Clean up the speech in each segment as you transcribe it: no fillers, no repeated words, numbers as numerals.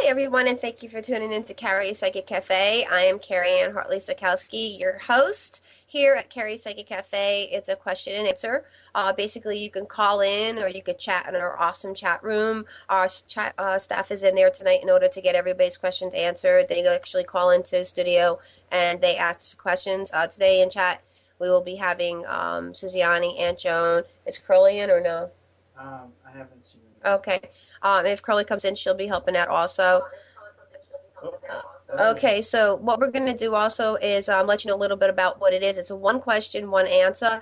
everyone, and thank you for tuning in to Carrie's Psychic Cafe. I am Carrie Ann Hartley Sakowski, your host here at Carrie's Psychic Cafe. It's a question and answer. Basically, you can call in or you could chat in our awesome chat room. Our chat staff is in there tonight in order to get everybody's questions answered. They actually call into studio and they ask questions. Today in chat, we will be having Suziani, Aunt Joan. Is Curly in or no? I haven't seen it. Okay. If Curly comes in, she'll be helping out also. Okay, so what we're going to do also is let you know a little bit about what it is. It's a one question, one answer.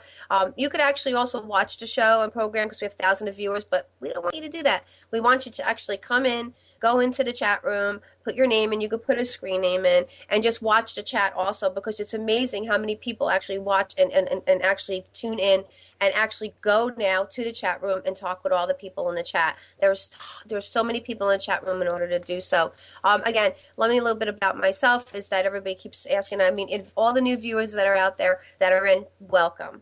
You could actually also watch the show and program because we have thousands of viewers, but we don't want you to do that. We want you to actually come in, go into the chat room, put your name in. You could put a screen name in and just watch the chat also because it's amazing how many people actually watch and actually tune in and actually go now to the chat room and talk with all the people in the chat. There's so many people in the chat room in order to do so. Again, let me a little bit about myself is that everybody keeps asking. I mean, if all the new viewers that are out there that are in, welcome.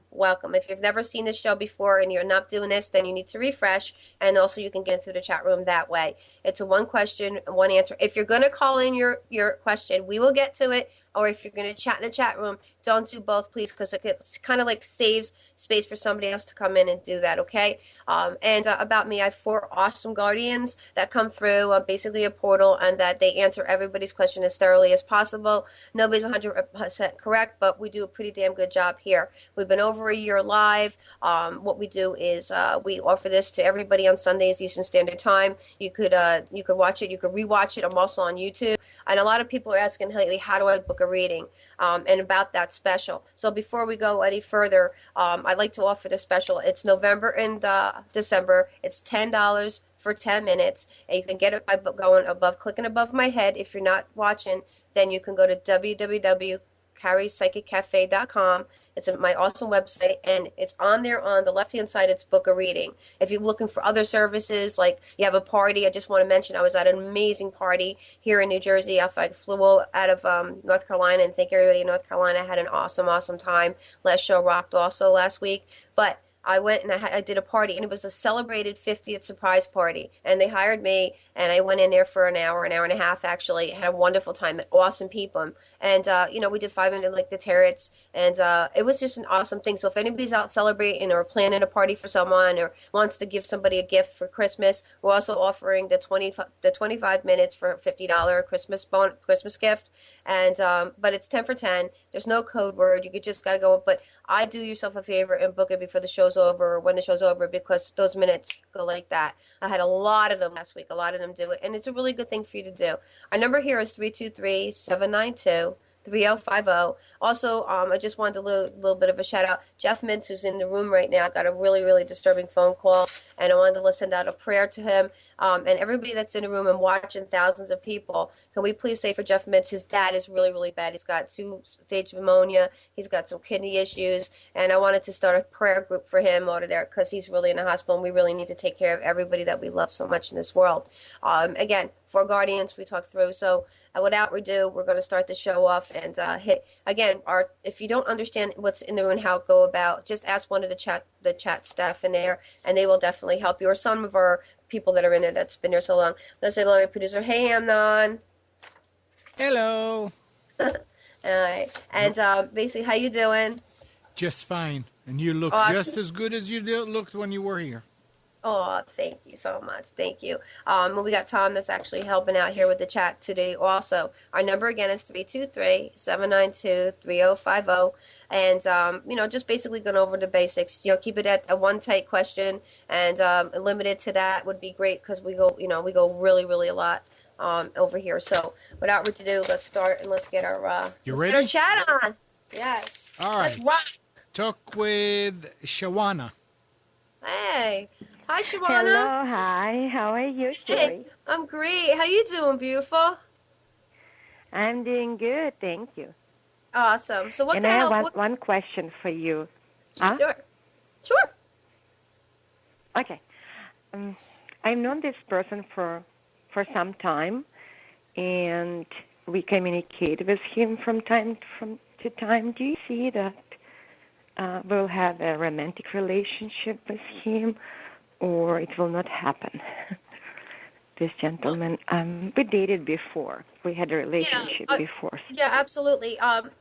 If you've never seen this show before and you're not doing this, then you need to refresh, and also you can get through the chat room that way. It's a one question, one answer. If you're going to call in your question, we will get to it. Or if you're going to chat in the chat room, don't do both, please, because it kind of like saves space for somebody else to come in and do that, okay? About me, I have 4 awesome guardians that come through, basically a portal, and that they answer everybody's question as thoroughly as possible. Nobody's 100% correct, but we do a pretty damn good job here. We've been over a year live. What we do is we offer this to everybody on Sundays, Eastern Standard Time. You could watch it. You could rewatch it. I'm also on YouTube. And a lot of people are asking lately, how do I book a reading? And about that special. So before we go any further, I'd like to offer the special. It's November and December. It's $10 for 10 minutes. And you can get it by clicking above my head. If you're not watching, then you can go to www.carriespsychiccafe.com. It's my awesome website, and it's on there on the left-hand side. It's book a reading. If you're looking for other services, like you have a party, I just want to mention I was at an amazing party here in New Jersey. I flew out of North Carolina, and thank everybody in North Carolina. I had an awesome time. Last show rocked also last week. But I went and I did a party, and it was a celebrated 50th surprise party. And they hired me, and I went in there for an hour and a half, actually. Had a wonderful time, met awesome people. And, we did 500 like the Terrets, and it was just an awesome thing. So if anybody's out celebrating or planning a party for someone or wants to give somebody a gift for Christmas, we're also offering the 25 minutes for a $50 Christmas gift. And but it's 10 for 10. There's no code word. You just got to go. But I do yourself a favor and book it before the show's over or when the show's over because those minutes go like that. I had a lot of them last week. A lot of them do it. And it's a really good thing for you to do. Our number here is 323-792-3050. Also, I just wanted a little bit of a shout out. Jeff Mintz, who's in the room right now, got a really disturbing phone call, and I wanted to send out a prayer to him. And everybody that's in the room and watching, thousands of people, can we please say for Jeff Mintz, his dad is really bad. He's got 2-stage pneumonia. He's got some kidney issues, and I wanted to start a prayer group for him over there because he's really in the hospital, and we really need to take care of everybody that we love so much in this world. Again, 4 guardians we talked through. So without ado, we're going to start the show off and hit again. If you don't understand what's in the room, how to go about, just ask one of the chat staff in there, and they will definitely help you. Or some of our people that are in there that's been there so long. Let's say hello, my producer. Hey, Amnon. Hello. All right. And basically, how you doing? Just fine. And you look just as good as you looked when you were here. Oh, thank you so much. Thank you. We got Tom that's actually helping out here with the chat today also. Our number again is 323-792-3050. And, just basically going over the basics. Keep it at a one tight question, and limited to that would be great because we go really a lot over here. So without further ado, let's start and let's get our you ready? Get our chat on. Yes. All right. Let's rock. Talk with Shawana. Hey. Hi, Shawana. Hello, hi. How are you, Sherry? Hey, I'm great. How you doing, beautiful? I'm doing good, thank you. Awesome. So what and can I I have help? one question for you. Huh? Sure. Okay. I've known this person for some time, and we communicate with him from time to time. Do you see that we'll have a romantic relationship with him, or it will not happen? this gentleman. We dated before. We had a relationship before. Yeah, absolutely.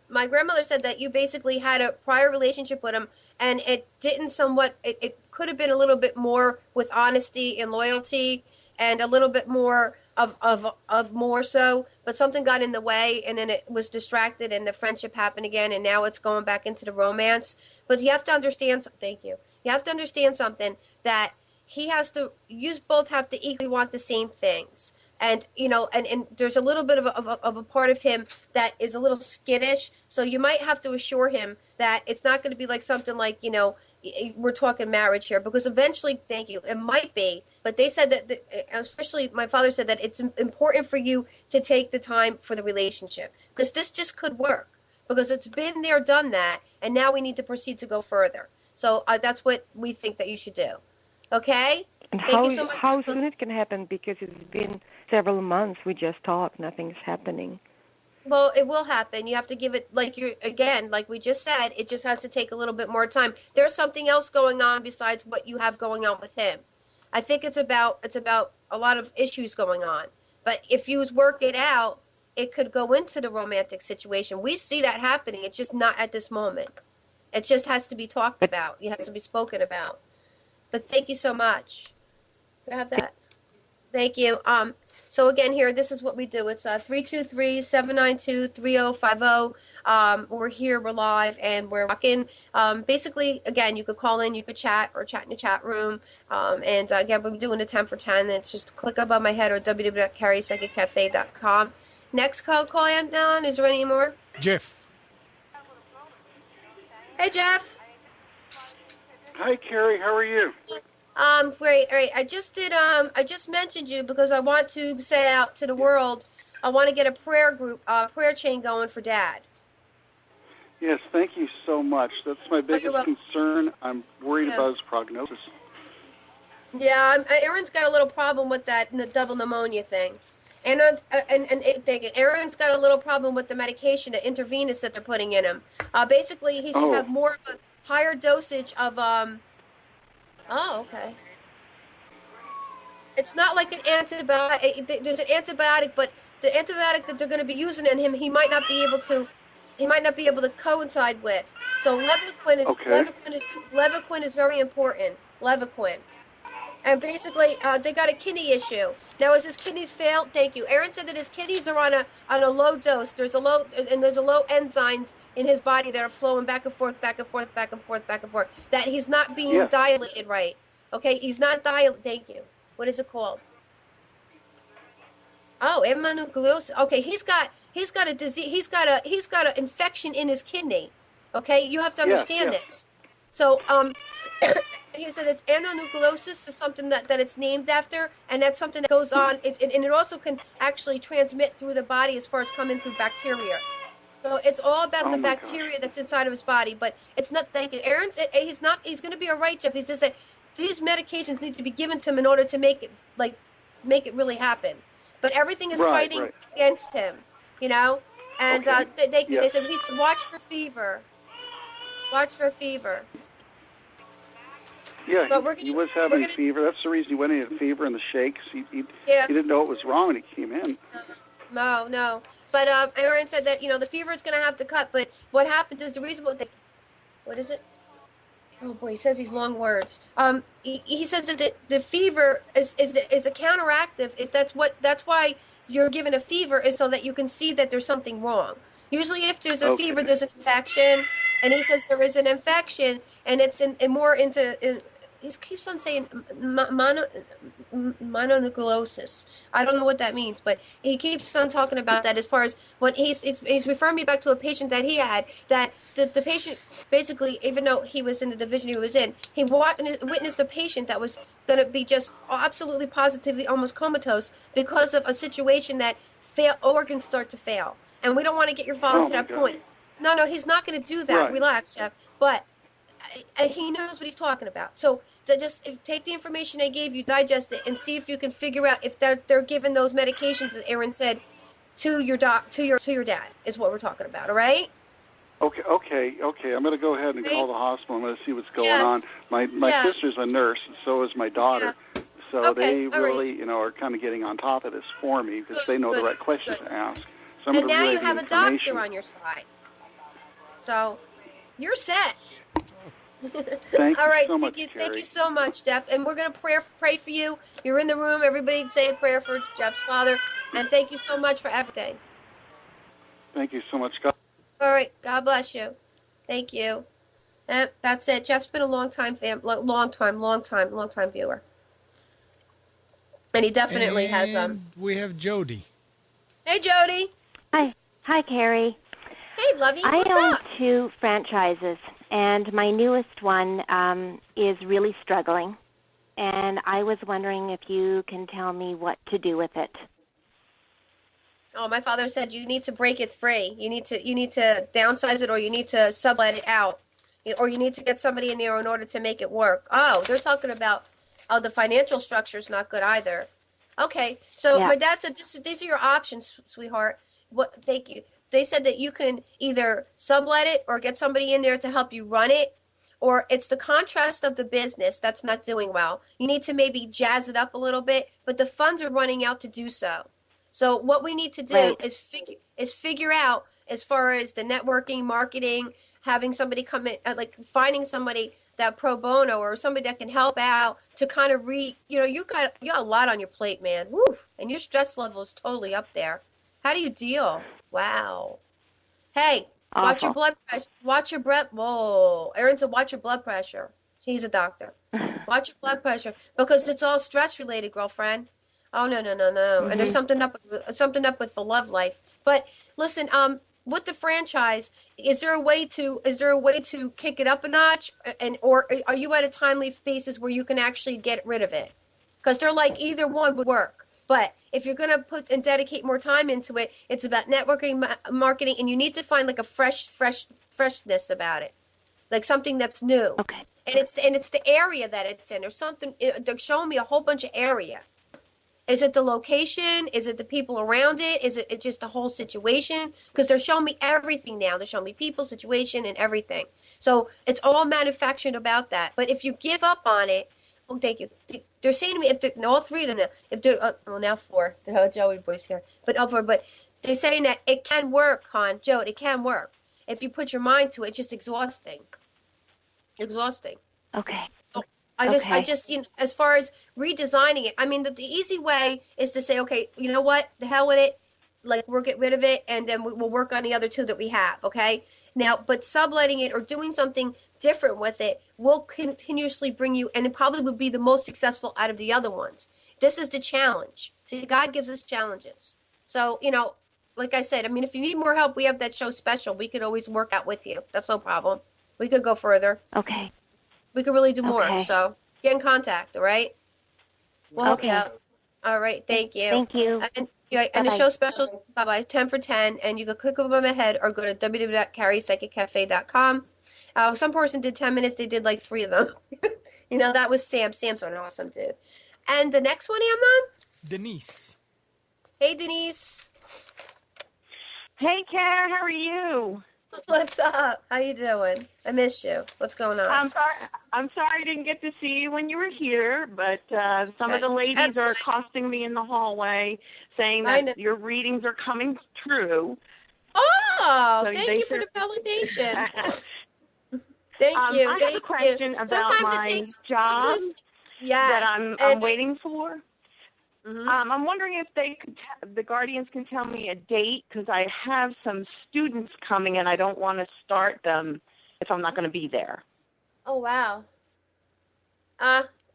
My grandmother said that you basically had a prior relationship with him, and it didn't somewhat. It could have been a little bit more with honesty and loyalty, and a little bit more of more so. But something got in the way, and then it was distracted, and the friendship happened again, and now it's going back into the romance. But you have to understand. Thank you. You have to understand something that he has to. You both have to equally want the same things. And, you know, and there's a little bit of a part of him that is a little skittish. So you might have to assure him that it's not going to be like something like, you know, we're talking marriage here. Because eventually, thank you, it might be. But they said that, especially my father said that it's important for you to take the time for the relationship. Because this just could work. Because it's been there, done that. And now we need to proceed to go further. So that's what we think that you should do. Okay? And Thank you so much. how soon it can happen? Because it's been several months. We just talked. Nothing's happening. Well, it will happen. You have to give it, like we just said, it just has to take a little bit more time. There's something else going on besides what you have going on with him. I think it's about a lot of issues going on. But if you work it out, it could go into the romantic situation. We see that happening. It's just not at this moment. It just has to be talked about. It has to be spoken about. But thank you so much. Can I have that? Thank you. So again, here, this is what we do. It's 323-792-3050. We're here, we're live, and we're rocking. Basically, again, you could call in, you could chat, or chat in the chat room. And again, we're doing a 10 for 10. It's just click above my head or www.carriepsychiccafe.com. Next call in on. Is there any more? Jeff. Hey, Jeff. Hi, Carrie. How are you? Great. All right. I just mentioned you because I want to say out to the world. I want to get a prayer chain going for Dad. Yes, thank you so much. That's my biggest concern. I'm worried about his prognosis. Yeah, Aaron's got a little problem with that double pneumonia thing. And Aaron's got a little problem with the medication, the intravenous that they're putting in him. Basically, he should have more of a higher dosage of okay. It's not like an antibiotic. There's an antibiotic, but the antibiotic that they're going to be using in him, he might not be able to coincide with. So Levaquin is very important. Levaquin. And basically, they got a kidney issue. Now, as his kidneys fail, thank you. Aaron said that his kidneys are on a low dose. There's a low enzymes in his body that are flowing back and forth. That he's not being dilated right. Okay, he's not dilated. Thank you. What is it called? Oh, immunogliosis. Okay, he's got a disease. He's got an infection in his kidney. Okay, you have to understand this. So, he said it's anonucleosis is something that it's named after, and that's something that goes on. And it also can actually transmit through the body as far as coming through bacteria. So it's all about the bacteria that's inside of his body. But it's not. Thank you, Aaron. He's not. He's going to be all right, Jeff. He's just that these medications need to be given to him in order to make it really happen. But everything is fighting against him, you know. And they said he said watch for fever. Watch for fever. Yeah, he was having fever. That's the reason he went in. He had fever and the shakes. He didn't know what was wrong when he came in. No. But Aaron said that, the fever is going to have to cut. But what happened is the reason what is it? Oh, boy, he says these long words. He says that the fever is a counteractive. That's why you're given a fever is so that you can see that there's something wrong. Usually if there's a fever, there's an infection. And he says there is an infection, and it's he keeps on saying mononucleosis. I don't know what that means, but he keeps on talking about that as far as when he's referring me back to a patient that he had, that the patient basically, even though he was in the division he was in, he witnessed a patient that was going to be just absolutely positively almost comatose because of a situation that organs start to fail. And we don't want to get your father to that point. No, he's not going to do that. Right. Relax, Jeff. But he knows what he's talking about. So just take the information I gave you, digest it, and see if you can figure out if they're giving those medications that Aaron said to your dad. Is what we're talking about. All right? Okay. I'm going to go ahead and call the hospital. I'm going to see what's going on. My sister's a nurse, and so is my daughter. So they really, are kind of getting on top of this for me because they know the right questions to ask. So I'm and now relay you have the a doctor on your side. So you're set. Thank All right, you so much, thank you so much, Jeff. And we're going to pray for you. You're in the room. Everybody say a prayer for Jeff's father. And thank you so much for everything. Thank you so much, God. All right, God bless you. Thank you. And that's it. Jeff's been a long time viewer. And he definitely has we have Jody. Hey, Jody. Hi, Carrie. Hey, Lovey. What's I own up? 2 franchises, and my newest one is really struggling. And I was wondering if you can tell me what to do with it. Oh, my father said you need to break it free. You need to downsize it, or you need to sublet it out, or you need to get somebody in there in order to make it work. Oh, they're talking about the financial structure is not good either. Okay, so my dad said these are your options, sweetheart. Thank you. They said that you can either sublet it or get somebody in there to help you run it, or it's the contrast of the business that's not doing well. You need to maybe jazz it up a little bit, but the funds are running out to do so. So what we need to do is figure out, as far as the networking, marketing, having somebody come in, like finding somebody that pro bono or somebody that can help out to kind of you got a lot on your plate, man. Woo! And your stress level is totally up there. How do you deal? Wow. Hey, watch your blood pressure. Watch your breath. Whoa. Aaron said, watch your blood pressure. He's a doctor. Watch your blood pressure because it's all stress related, girlfriend. Oh no. Mm-hmm. And there's something up with the love life. But listen, with the franchise, is there a way to kick it up a notch, or are you at a timely basis where you can actually get rid of it? Because they're like either one would work. But if you're gonna put and dedicate more time into it, it's about networking, marketing, and you need to find like a freshness about it, like something that's new. Okay. And it's the area that it's in. There's something. They're showing me a whole bunch of area. Is it the location? Is it the people around it? Is it just the whole situation? Because they're showing me everything now. They're showing me people, situation, and everything. So it's all manufactured about that. But if you give up on it, oh, thank you. They're saying to me, all 3 of them, now 4. The Joey boys here, but they're saying that it can work, hon, Joe. It can work if you put your mind to it. It's just exhausting. Okay. So I just as far as redesigning it, I mean, the easy way is to say, okay, you know what, the hell with it, like we'll get rid of it, and then we'll work on the other 2 that we have. Okay. Now, but subletting it or doing something different with it will continuously bring you, and it probably will be the most successful out of the other ones. This is the challenge. See, God gives us challenges. So, like I said, I mean, if you need more help, we have that show special. We could always work out with you. That's no problem. We could go further. Okay. We could really do more. So get in contact, all right? We'll help you out. All right. Thank you. Thank you. And the show specials, bye-bye, 10 for 10. And you can click over my head or go to www.carriepsychiccafe.com. Some person did 10 minutes. They did like 3 of them. That was Sam. Sam's an awesome dude. And the next one, Amnon? Denise. Hey, Denise. Hey, Kara. How are you? What's up? How you doing? I missed you. What's going on? I'm sorry I didn't get to see you when you were here, but some of the ladies are accosting me in the hallway saying that your readings are coming true. Oh, so thank you for the validation. Thank you. I have a question about my job that I'm waiting for. Mm-hmm. I'm wondering if the guardians can tell me a date, because I have some students coming and I don't want to start them if I'm not going to be there. Oh, wow.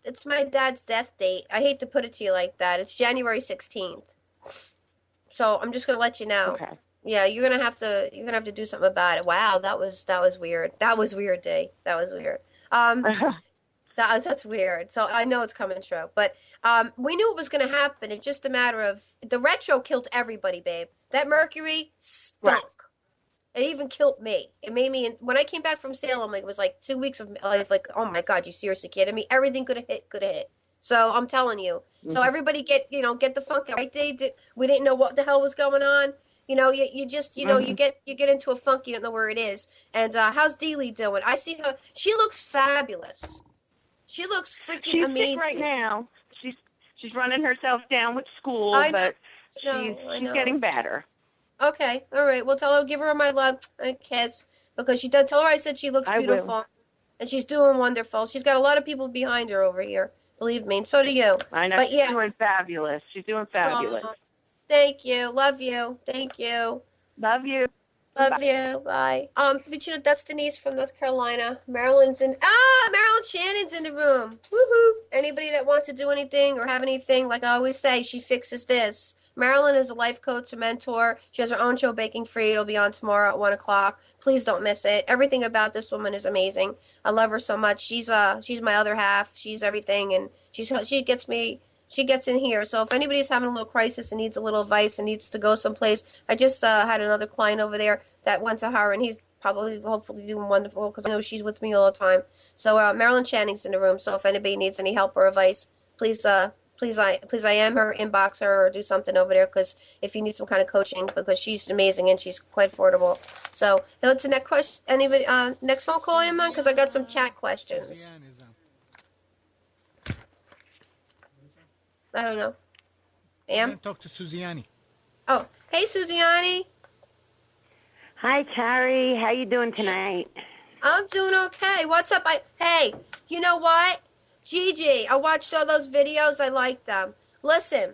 It's my dad's death date. I hate to put it to you like that. It's January 16th. So I'm just going to let you know. Okay. Yeah, you're gonna have to do something about it. Wow, that was weird. That was weird, Day. That was weird. That's weird. So I know it's coming true. But we knew it was going to happen. It's just a matter of the retro killed everybody, babe. That Mercury stunk. Right. It even killed me. It made me, when I came back from Salem, it was like 2 weeks of life. Like, oh my God, you seriously kidding me? Everything could have hit. So I'm telling you. Mm-hmm. So everybody get the funk out. Right? We didn't know what the hell was going on. You just, mm-hmm. you get into a funk. You don't know where it is. And how's Deely doing? I see her. She looks fabulous. She looks freaking amazing. Sick right now. she's running herself down with school, but she's getting better. Okay, all right. Well, give her my love and kiss, because she does. Tell her I said she looks beautiful, and she's doing wonderful. She's got a lot of people behind her over here. Believe me, and so do you. I know. But she's doing fabulous. She's doing fabulous. Thank you. Love you. Thank you. Love you. Love you. Bye. But that's Denise from North Carolina. Marilyn Shannon's in the room. Woohoo! Anybody that wants to do anything or have anything, like I always say, she fixes this. Marilyn is a life coach, a mentor. She has her own show, Baking Free. It'll be on tomorrow at 1:00. Please don't miss it. Everything about this woman is amazing. I love her so much. She's my other half. She's everything, and she gets in here. So if anybody's having a little crisis and needs a little advice and needs to go someplace, I just had another client over there that went to her, and he's hopefully doing wonderful, because I know she's with me all the time. So Marilyn Shannon's in the room. So if anybody needs any help or advice, please IM her, inbox her, or do something over there, because if you need some kind of coaching, because she's amazing and she's quite affordable. So what's the next question? Anybody? Next phone call, Emma, because I got some chat questions. I don't know. Talk to Suziani. Oh, hey, Suziani. Hi, Carrie. How you doing tonight? I'm doing okay. What's up? Hey, you know what? Gigi, I watched all those videos. I liked them. Listen,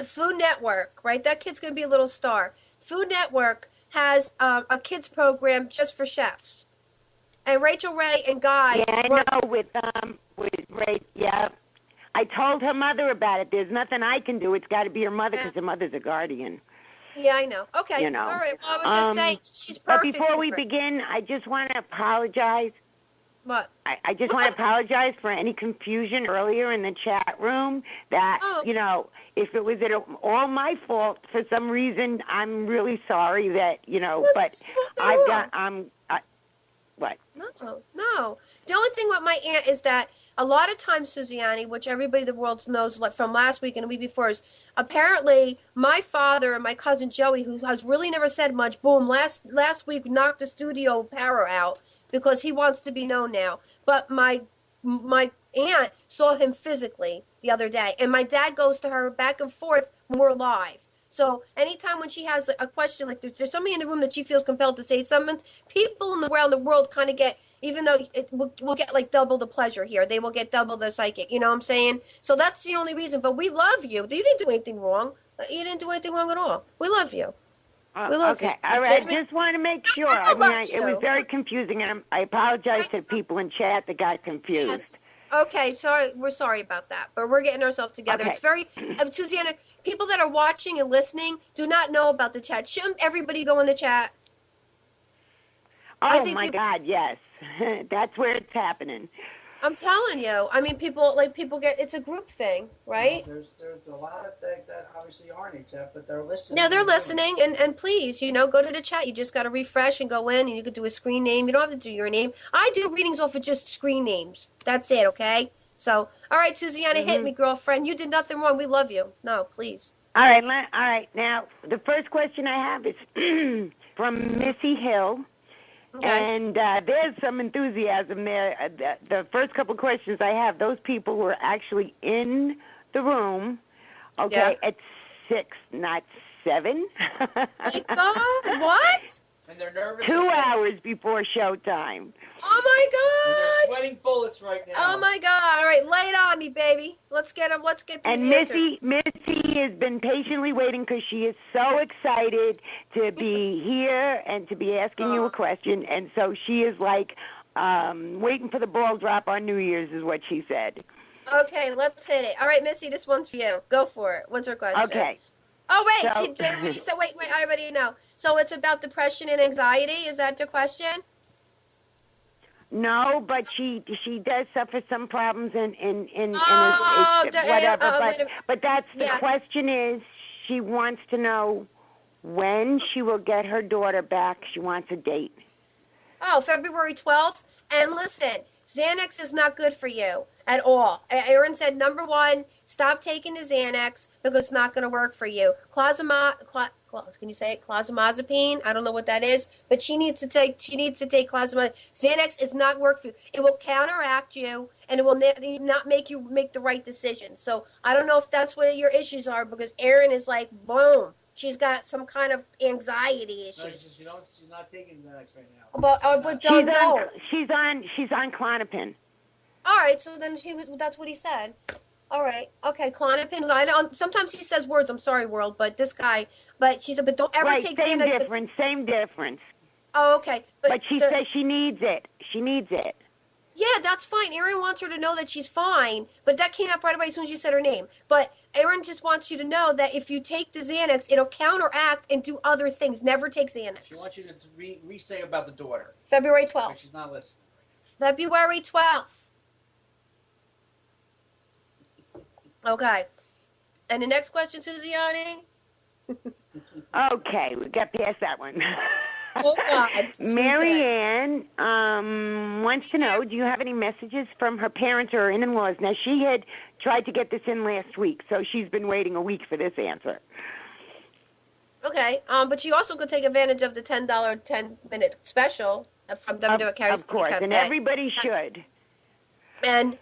Food Network, right? That kid's going to be a little star. Food Network has a kids program just for chefs. And Rachel Ray and Guy. Yeah, I know with Ray. Yeah, I told her mother about it. There's nothing I can do. It's got to be her mother, because her mother's a guardian. Yeah, I know. Okay. You know. All right. Well, I was just saying she's perfect. But before we begin, I just want to apologize. What? I just want to apologize for any confusion earlier in the chat room. That if it was at all my fault for some reason, I'm really sorry. That but what? No. The only thing with my aunt is that a lot of times, Suziani, which everybody in the world knows from last week and the week before, is apparently my father and my cousin Joey, who has really never said much, boom, last week knocked the studio power out because he wants to be known now. But my aunt saw him physically the other day, and my dad goes to her back and forth when we're live. So anytime when she has a question, like there's somebody in the room that she feels compelled to say something, people around the world kind of get, even though we'll get like double the pleasure here, they will get double the psychic, you know what I'm saying? So that's the only reason. But we love you. You didn't do anything wrong. You didn't do anything wrong at all. We love you. We love you. All right. I just want to make sure. It was very confusing, and I apologize to people in chat that got confused. Yes. Okay, sorry. We're sorry about that, but we're getting ourselves together. Okay. It's very, Susanna, people that are watching and listening do not know about the chat. Shouldn't everybody go in the chat? Oh, my God, yes. That's where it's happening. I'm telling you. I mean, people get, it's a group thing, right? There's a lot of things that obviously aren't in chat, but they're listening. No, they're listening, and please, go to the chat. You just got to refresh and go in, and you could do a screen name. You don't have to do your name. I do readings off of just screen names. That's it, okay? So, all right, Suziana, hit me, girlfriend. You did nothing wrong. We love you. No, please. All right. Now, the first question I have is from Missy Hill. Okay. And there's some enthusiasm there. The first couple of questions I have, those people were actually in the room, at 6, not 7. My God, what? And they're nervous. 2 hours before showtime. Oh, my God. And they're sweating bullets right now. Oh, my God. All right, lay it on me, baby. Let's get them. Let's get these answers. Missy has been patiently waiting because she is so excited to be here and to be asking you a question. And so she is like waiting for the ball drop on New Year's is what she said. Okay, let's hit it. All right, Missy, this one's for you. Go for it. What's her question? Okay. Oh, wait. So wait, I already know. So it's about depression and anxiety? Is that the question? No, but she does suffer some problems in whatever. But that's the question is she wants to know when she will get her daughter back. She wants a date. Oh, February 12th. And listen, Xanax is not good for you. at all. Aaron said, number one, stop taking the Xanax because it's not going to work for you. Can you say it? Clozamazepine? I don't know what that is, but she needs to take clozamazepine. Xanax is not work for you. It will counteract you, and it will not make you make the right decision. So I don't know if that's what your issues are, because Aaron is like, boom. She's got some kind of anxiety issues. No, she's not taking Xanax right now. But she's on Klonopin. All right, so then that's what he said. All right, okay, Klonopin. Sometimes he says words. I'm sorry, world, but this guy. But she said, but don't ever take Xanax. Same difference. Oh, okay. But she says she needs it. She needs it. Yeah, that's fine. Aaron wants her to know that she's fine, but that came up right away as soon as you said her name. But Aaron just wants you to know that if you take the Xanax, it'll counteract and do other things. Never take Xanax. She wants you to re-say about the daughter. February 12th. She's not listening. February 12th. Okay. And the next question, Susiani? Okay, we got past that one. Oh, God. Marianne wants to know, do you have any messages from her parents or in-laws? Now, she had tried to get this in last week, so she's been waiting a week for this answer. Okay, but you also could take advantage of the $10 10-minute special from WWCarries. Of course, and everybody should. And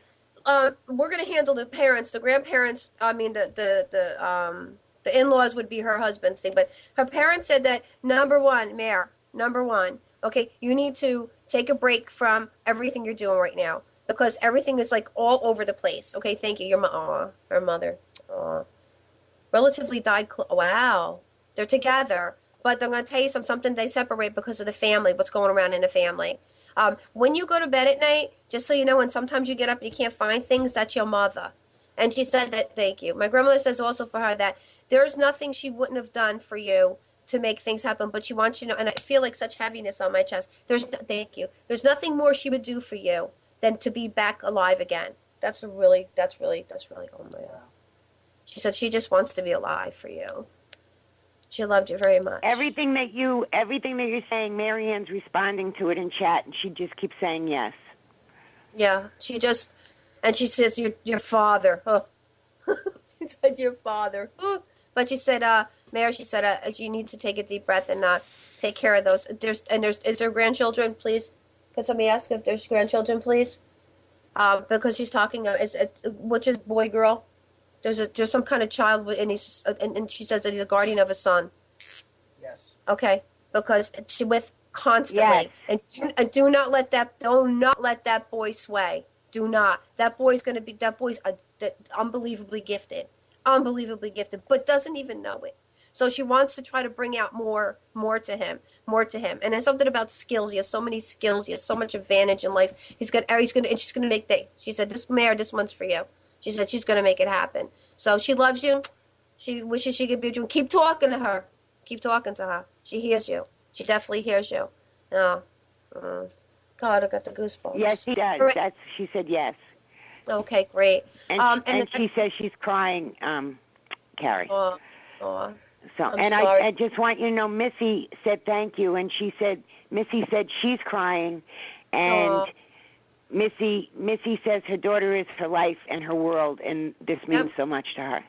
we're going to handle the parents, the grandparents. I mean, the in-laws would be her husband's thing. But her parents said that number one, okay, you need to take a break from everything you're doing right now because everything is like all over the place. Okay, thank you. Her mother. Relatively died. Wow, they're together, but I'm going to tell you something. They separate because of the family. What's going around in the family? When you go to bed at night, just so you know, and sometimes you get up and you can't find things, that's your mother. And she said that, thank you. My grandmother says also for her that there's nothing she wouldn't have done for you to make things happen, but she wants you to know, and I feel like such heaviness on my chest. Thank you. There's nothing more she would do for you than to be back alive again. That's really, oh my God. She said she just wants to be alive for you. She loved you very much. Everything that you're saying, Marianne's responding to it in chat, and she just keeps saying yes. Yeah, and she says, your father. Oh. She said, your father. Oh. But she said, Mayor, she said, you need to take a deep breath and take care of those. Is there grandchildren, please? Could somebody ask if there's grandchildren, please? Because she's talking, which is boy, girl? There's some kind of child, and she says that he's a guardian of a son. Yes. Okay, because she with constantly, yes. And do not let that boy sway. Do not. That boy's unbelievably gifted, but doesn't even know it. So she wants to try to bring out more to him. And there's something about skills. He has so many skills. He has so much advantage in life. She's gonna make she said, this one's for you. She said she's gonna make it happen. So she loves you. She wishes she could be with you. Keep talking to her. She hears you. She definitely hears you. Oh, God, I got the goosebumps. Yes, she does. She said yes. Okay, great. And she says she's crying, Carrie. Oh. So, I just want you to know, Missy said thank you, and Missy said she's crying, and Missy says her daughter is her life and her world, and this means so much to her.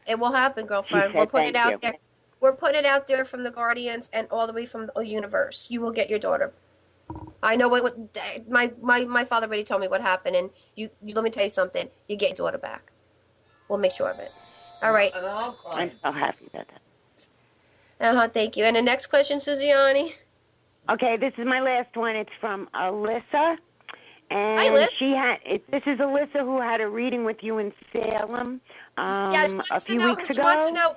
It will happen, girlfriend. We'll put it out there. We're putting it out there from the Guardians and all the way from the universe. You will get your daughter. I know what my father already told me what happened, and you let me tell you something. You get your daughter back. We'll make sure of it. All right. I'm so happy about that. Thank you. And the next question, Susiani. Okay, this is my last one. It's from Alyssa. And hi, Liz. This is Alyssa who had a reading with you in Salem a few weeks ago.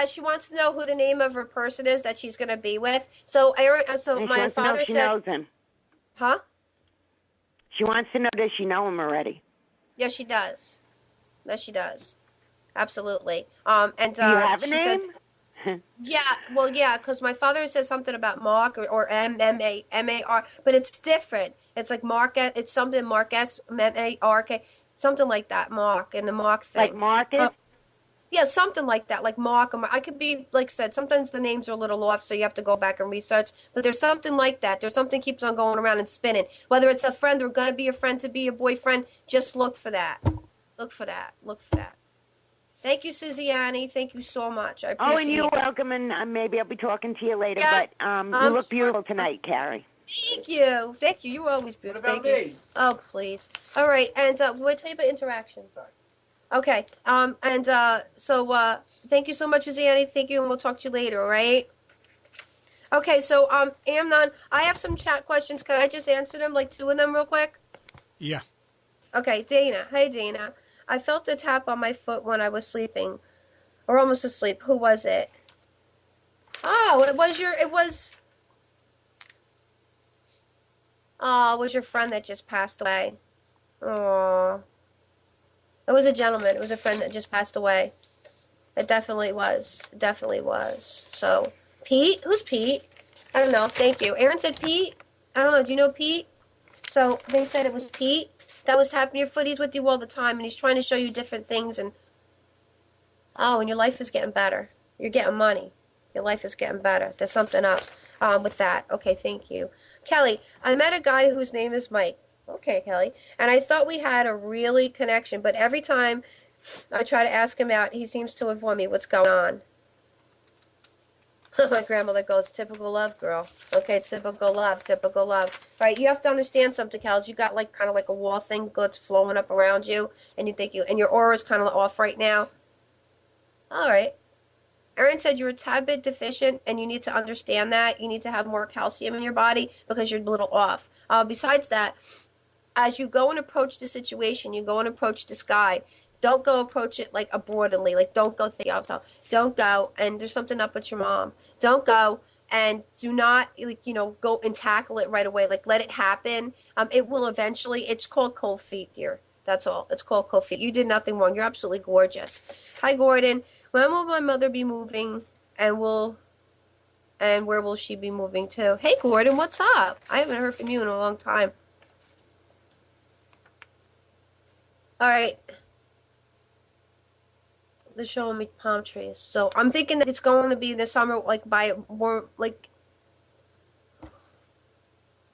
She wants to know who the name of her person is that she's going to be with. So, Aaron, my father said... She knows him. Huh? She wants to know, does she know him already? Yes, she does. Yes, she does. Absolutely. Do you have a name? Because my father said something about Mark or M-A-R, but it's different. It's like Mark, it's something Mark S, M-A-R-K, something like that, Mark, and the Mark thing. Like Marcus? Yeah, something like that, like Mark. I could be, like I said, sometimes the names are a little off, so you have to go back and research. But there's something like that. There's something keeps on going around and spinning. Whether it's a friend or going to be a friend to be a boyfriend, just look for that. Look for that. Look for that. Thank you, Susie Annie. Thank you so much. I appreciate it. Oh, and you're welcome, and maybe I'll be talking to you later. Yeah, but you look beautiful tonight, Carrie. Thank you. Thank you. You're always beautiful. What about me? Oh, please. All right, and we'll tell you about interaction. Sorry. Okay, so thank you so much, Annie. Thank you, and we'll talk to you later, all right? Okay, so, Amnon, I have some chat questions. Can I just answer them, like 2 of them real quick? Yeah. Okay, Dana. Hey, Dana. I felt a tap on my foot when I was sleeping, or almost asleep. Who was it? Oh, it was your friend that just passed away. Aww. It was a gentleman. It was a friend that just passed away. It definitely was. It definitely was. So, Pete? Who's Pete? I don't know. Thank you. Aaron said Pete? I don't know. Do you know Pete? So, they said it was Pete that was tapping your foot. He's with you all the time, and he's trying to show you different things. And your life is getting better. You're getting money. Your life is getting better. There's something up with that. Okay, thank you. Kelly, I met a guy whose name is Mike. Okay, Kelly. And I thought we had a really connection, but every time I try to ask him out, he seems to avoid me. What's going on? My grandmother goes, typical love, girl. Okay, typical love, typical love. All right, you have to understand something, Kelly. You got kind of like a wall thing that's flowing up around you, and and your aura is kind of off right now. All right. Erin said you're a tad bit deficient, and you need to understand that. You need to have more calcium in your body because you're a little off. Besides that, as you go and approach the situation, you go and approach this guy, don't go approach it abruptly. Don't go think out. Don't go, and there's something up with your mom. Don't go, and do not, go and tackle it right away. Let it happen. It will eventually. It's called cold feet, dear. That's all. It's called cold feet. You did nothing wrong. You're absolutely gorgeous. Hi, Gordon. When will my mother be moving, and where will she be moving to? Hey, Gordon, what's up? I haven't heard from you in a long time. All right. They're showing me palm trees. So I'm thinking that it's going to be this summer, by more,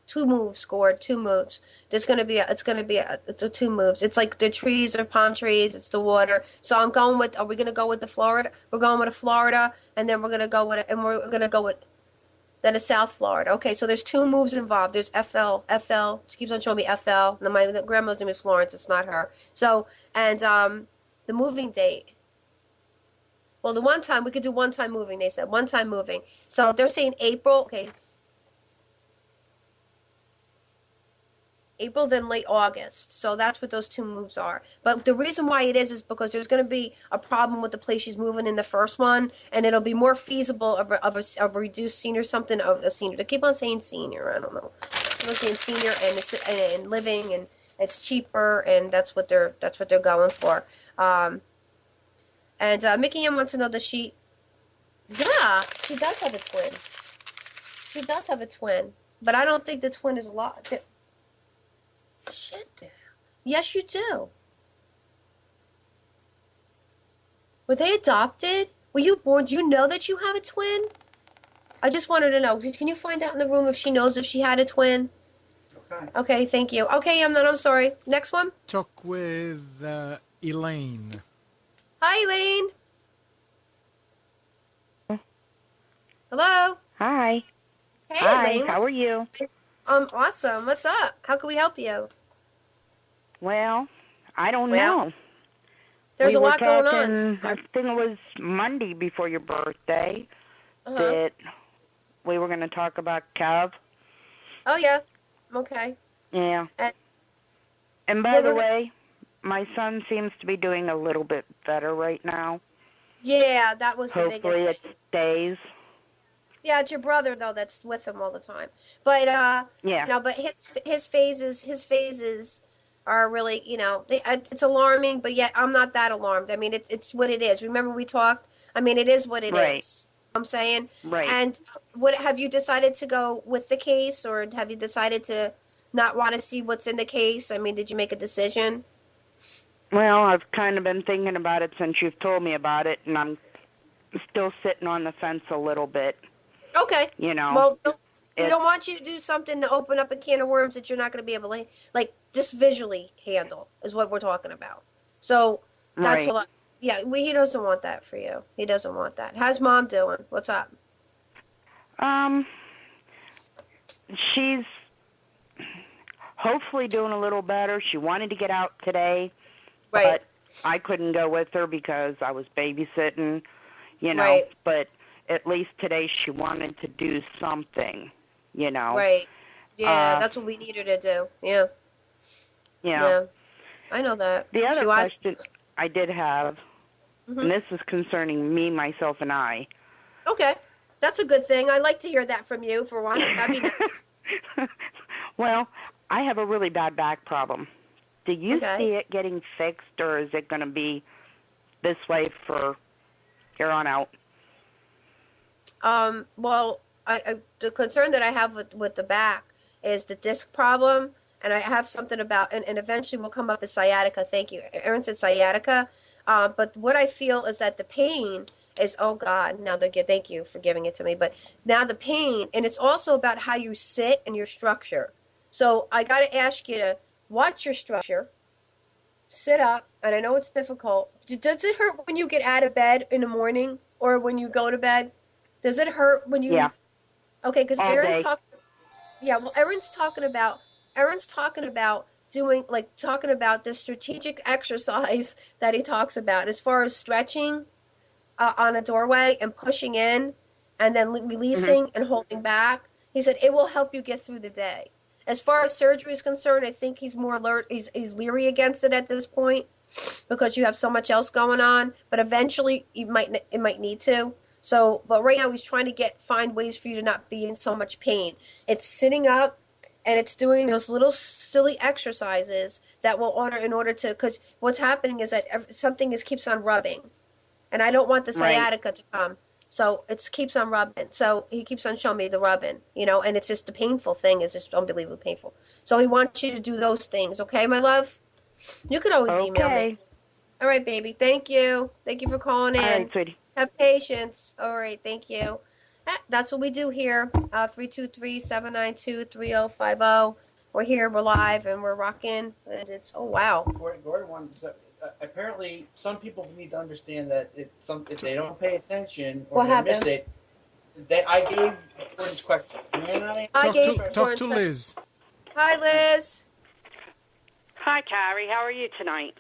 2 moves, Gord. 2 moves. It's a 2 moves. It's like the trees are palm trees. It's the water. So are we going to go with the Florida? We're going with a Florida, and then we're going to go with then a South Florida. Okay, so there's 2 moves involved. There's FL. She keeps on showing me FL. Now my grandma's name is Florence. It's not her. So, and the moving date. Well, we could do one-time moving, they said. One-time moving. So they're saying April. Okay. April, then late August. So that's what those 2 moves are. But the reason why it is because there's going to be a problem with the place she's moving in the first one, and it'll be more feasible of a reduced senior, something of a senior. They keep on saying senior. I don't know. They're saying senior and living, and it's cheaper, and that's what they're going for. And Mickey M wants to know, does she? Yeah, she does have a twin. She does have a twin, but I don't think the twin is a lot. Shit, yes, you do. Were they adopted? Were you born? Do you know that you have a twin? I just wanted to know. Can you find out in the room if she knows if she had a twin? Okay. Okay, thank you. Okay, I'm sorry. Next one. Talk with Elaine. Hi, Elaine. Hello. Hi. Hey, Hi. Elaine. How are you? Awesome. What's up? How can we help you? Well, I don't know. There's a lot going on. I think it was Monday before your birthday that we were going to talk about Kev. Oh, yeah. Okay. Yeah. And by the way, my son seems to be doing a little bit better right now. Yeah, that was the biggest thing. Hopefully it stays. Yeah, it's your brother though that's with him all the time. But but his phases are really, it's alarming, but yet I'm not that alarmed. I mean, it's what it is. Remember we talked? I mean, it is what it is. I'm saying. Right. And what have you decided to go with the case, or have you decided to not want to see what's in the case? I mean, did you make a decision? Well, I've kind of been thinking about it since you've told me about it, and I'm still sitting on the fence a little bit. Okay. Well, we don't want you to do something to open up a can of worms that you're not going to be able to, like, just visually handle is what we're talking about. So that's right. He doesn't want that for you. He doesn't want that. How's Mom doing? What's up? She's hopefully doing a little better. She wanted to get out today, but I couldn't go with her because I was babysitting, Right. But at least today she wanted to do something, Right. Yeah, that's what we need her to do. Yeah. Yeah. I know that. The other question I did have, and this is concerning me, myself, and I. Okay. That's a good thing. I like to hear that from you for once. That'd be nice. Well, I have a really bad back problem. Do you see it getting fixed, or is it going to be this way for here on out? Well, the concern that I have with the back is the disc problem, and I have something about, and eventually will come up as sciatica. Thank you. Erin said sciatica. But what I feel is that the pain is, oh God, now thank you for giving it to me. But now the pain, and it's also about how you sit and your structure. So I got to ask you to watch your structure, sit up, and I know it's difficult. Does it hurt when you get out of bed in the morning or when you go to bed? Does it hurt when you? Yeah. Okay, because Erin's talking. Yeah, well, Erin's talking about talking about the strategic exercise that he talks about as far as stretching on a doorway and pushing in and then releasing and holding back. He said it will help you get through the day. As far as surgery is concerned, I think he's more alert. He's leery against it at this point because you have so much else going on. But eventually, it might need to. So, but right now he's trying to find ways for you to not be in so much pain. It's sitting up. And it's doing those little silly exercises that will in order to, because what's happening is that something keeps on rubbing. And I don't want the sciatica to come. So it keeps on rubbing. So he keeps on showing me the rubbing, and it's just the painful thing is just unbelievably painful. So he wants you to do those things. Okay, my love? You could always email me. All right, baby. Thank you. Thank you for calling in. All right, sweetie. Have patience. All right. Thank you. That's what we do here. 323-792-3050. We're here. We're live, and we're rocking. And it's wow. Gordon apparently, some people need to understand that if they don't pay attention or they miss it, I gave Gordon's question. Talk to Liz. Hi, Liz. Hi, Carrie. How are you tonight?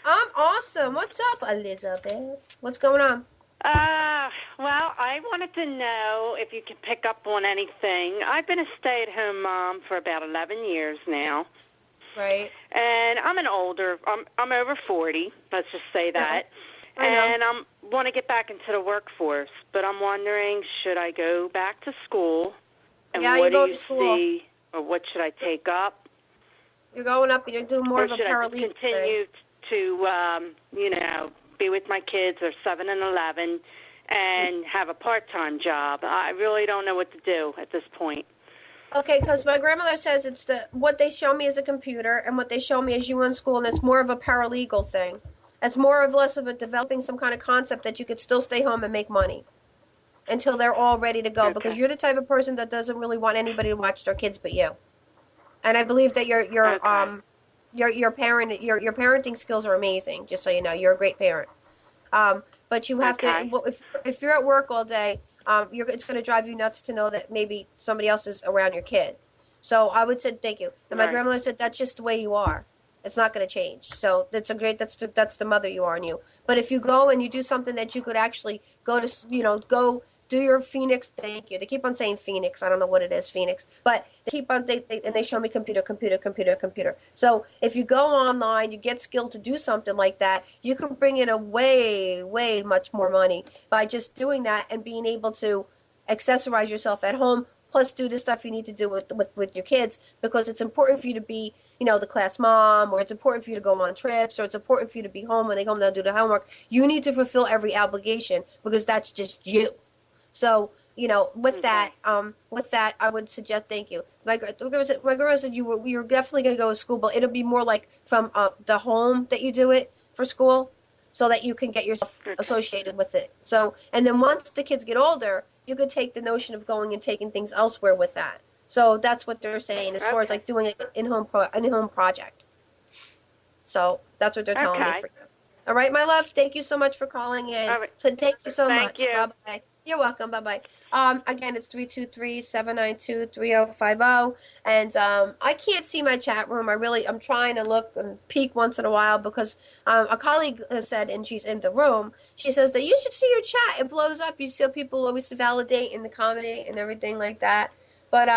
I'm awesome. What's up, Elizabeth? What's going on? Well, I wanted to know if you could pick up on anything. I've been a stay-at-home mom for about 11 years now. Right. And I'm I'm over 40, let's just say that. And I want to get back into the workforce, but I'm wondering, should I go back to school? And what do you see, or what should I take up? You're going up and you're doing more of a paralegal thing. Or should I continue to, be with my kids, they're 7 and 11, and have a part-time job? I really don't know what to do at this point. Okay, because my grandmother says it's what they show me is a computer, and what they show me is you in school, and it's more of a paralegal thing. It's more or less of developing some kind of concept that you could still stay home and make money until they're all ready to go, because you're the type of person that doesn't really want anybody to watch their kids but you. And I believe that your parenting skills are amazing. Just so you know, you're a great parent. But you have to. If you're at work all day, it's going to drive you nuts to know that maybe somebody else is around your kid. So I would say thank you. And my grandmother said that's just the way you are. It's not going to change. So that's the mother you are in you. But if you go and you do something that you could actually go do your Phoenix. Thank you. They keep on saying Phoenix. I don't know what it is, Phoenix. But they keep on, and they show me computer. So if you go online, you get skilled to do something like that, you can bring in a way, way much more money by just doing that and being able to accessorize yourself at home, plus do the stuff you need to do with your kids, because it's important for you to be, the class mom, or it's important for you to go on trips, or it's important for you to be home when they go home, they'll do the homework. You need to fulfill every obligation because that's just you. So, with that, I would suggest, thank you. My grandma said you're definitely going to go to school, but it'll be more like from the home that you do it for school, so that you can get yourself associated with it. So, and then once the kids get older, you could take the notion of going and taking things elsewhere with that. So that's what they're saying as far as like doing an in-home project. So that's what they're telling me for you. All right, my love. Thank you so much for calling in. All right. Thank you so much. Thank you. Bye-bye. You're welcome. Bye-bye. Again, it's 323-792-3050. And I can't see my chat room. I'm trying to look and peek once in a while because a colleague has said, and she's in the room, she says that you should see your chat. It blows up. You see people always validate and accommodate and everything like that. But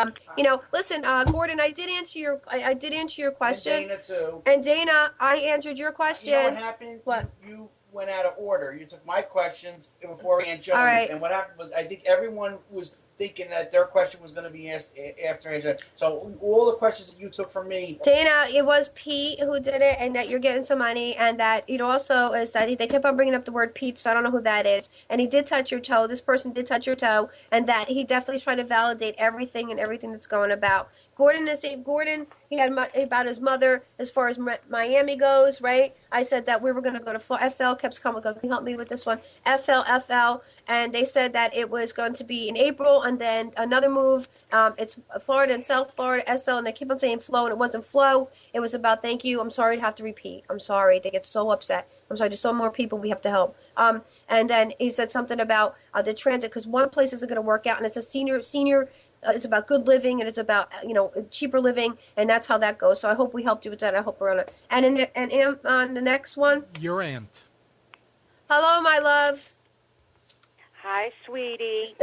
listen, Gordon, I did answer your question. And Dana too. And Dana, I answered your question. You know what happened? What? You went out of order. You took my questions before Aunt Jones. All right. And what happened was, I think everyone was thinking that their question was going to be asked after Aunt Jones. So all the questions that you took from me. Dana, it was Pete who did it, and that you're getting some money, and that it also is that they kept on bringing up the word Pete, so I don't know who that is. And he did touch your toe. This person did touch your toe, and that he definitely is trying to validate everything that's going about. Gordon, he had about his mother as far as Miami goes, right? I said that we were going to go to Florida. FL kept coming, can you help me with this one? FL, and they said that it was going to be in April, and then another move. It's Florida and South Florida, SL, and they keep on saying flow, and it wasn't flow. It was about thank you. I'm sorry to have to repeat. I'm sorry. They get so upset. I'm sorry. There's so more people we have to help. And then he said something about the transit, because one place isn't going to work out, and it's a senior. It's about good living, and it's about cheaper living, and that's how that goes. So I hope we helped you with that. I hope we're on it. And on the next one, your aunt. Hello, my love. Hi, sweetie.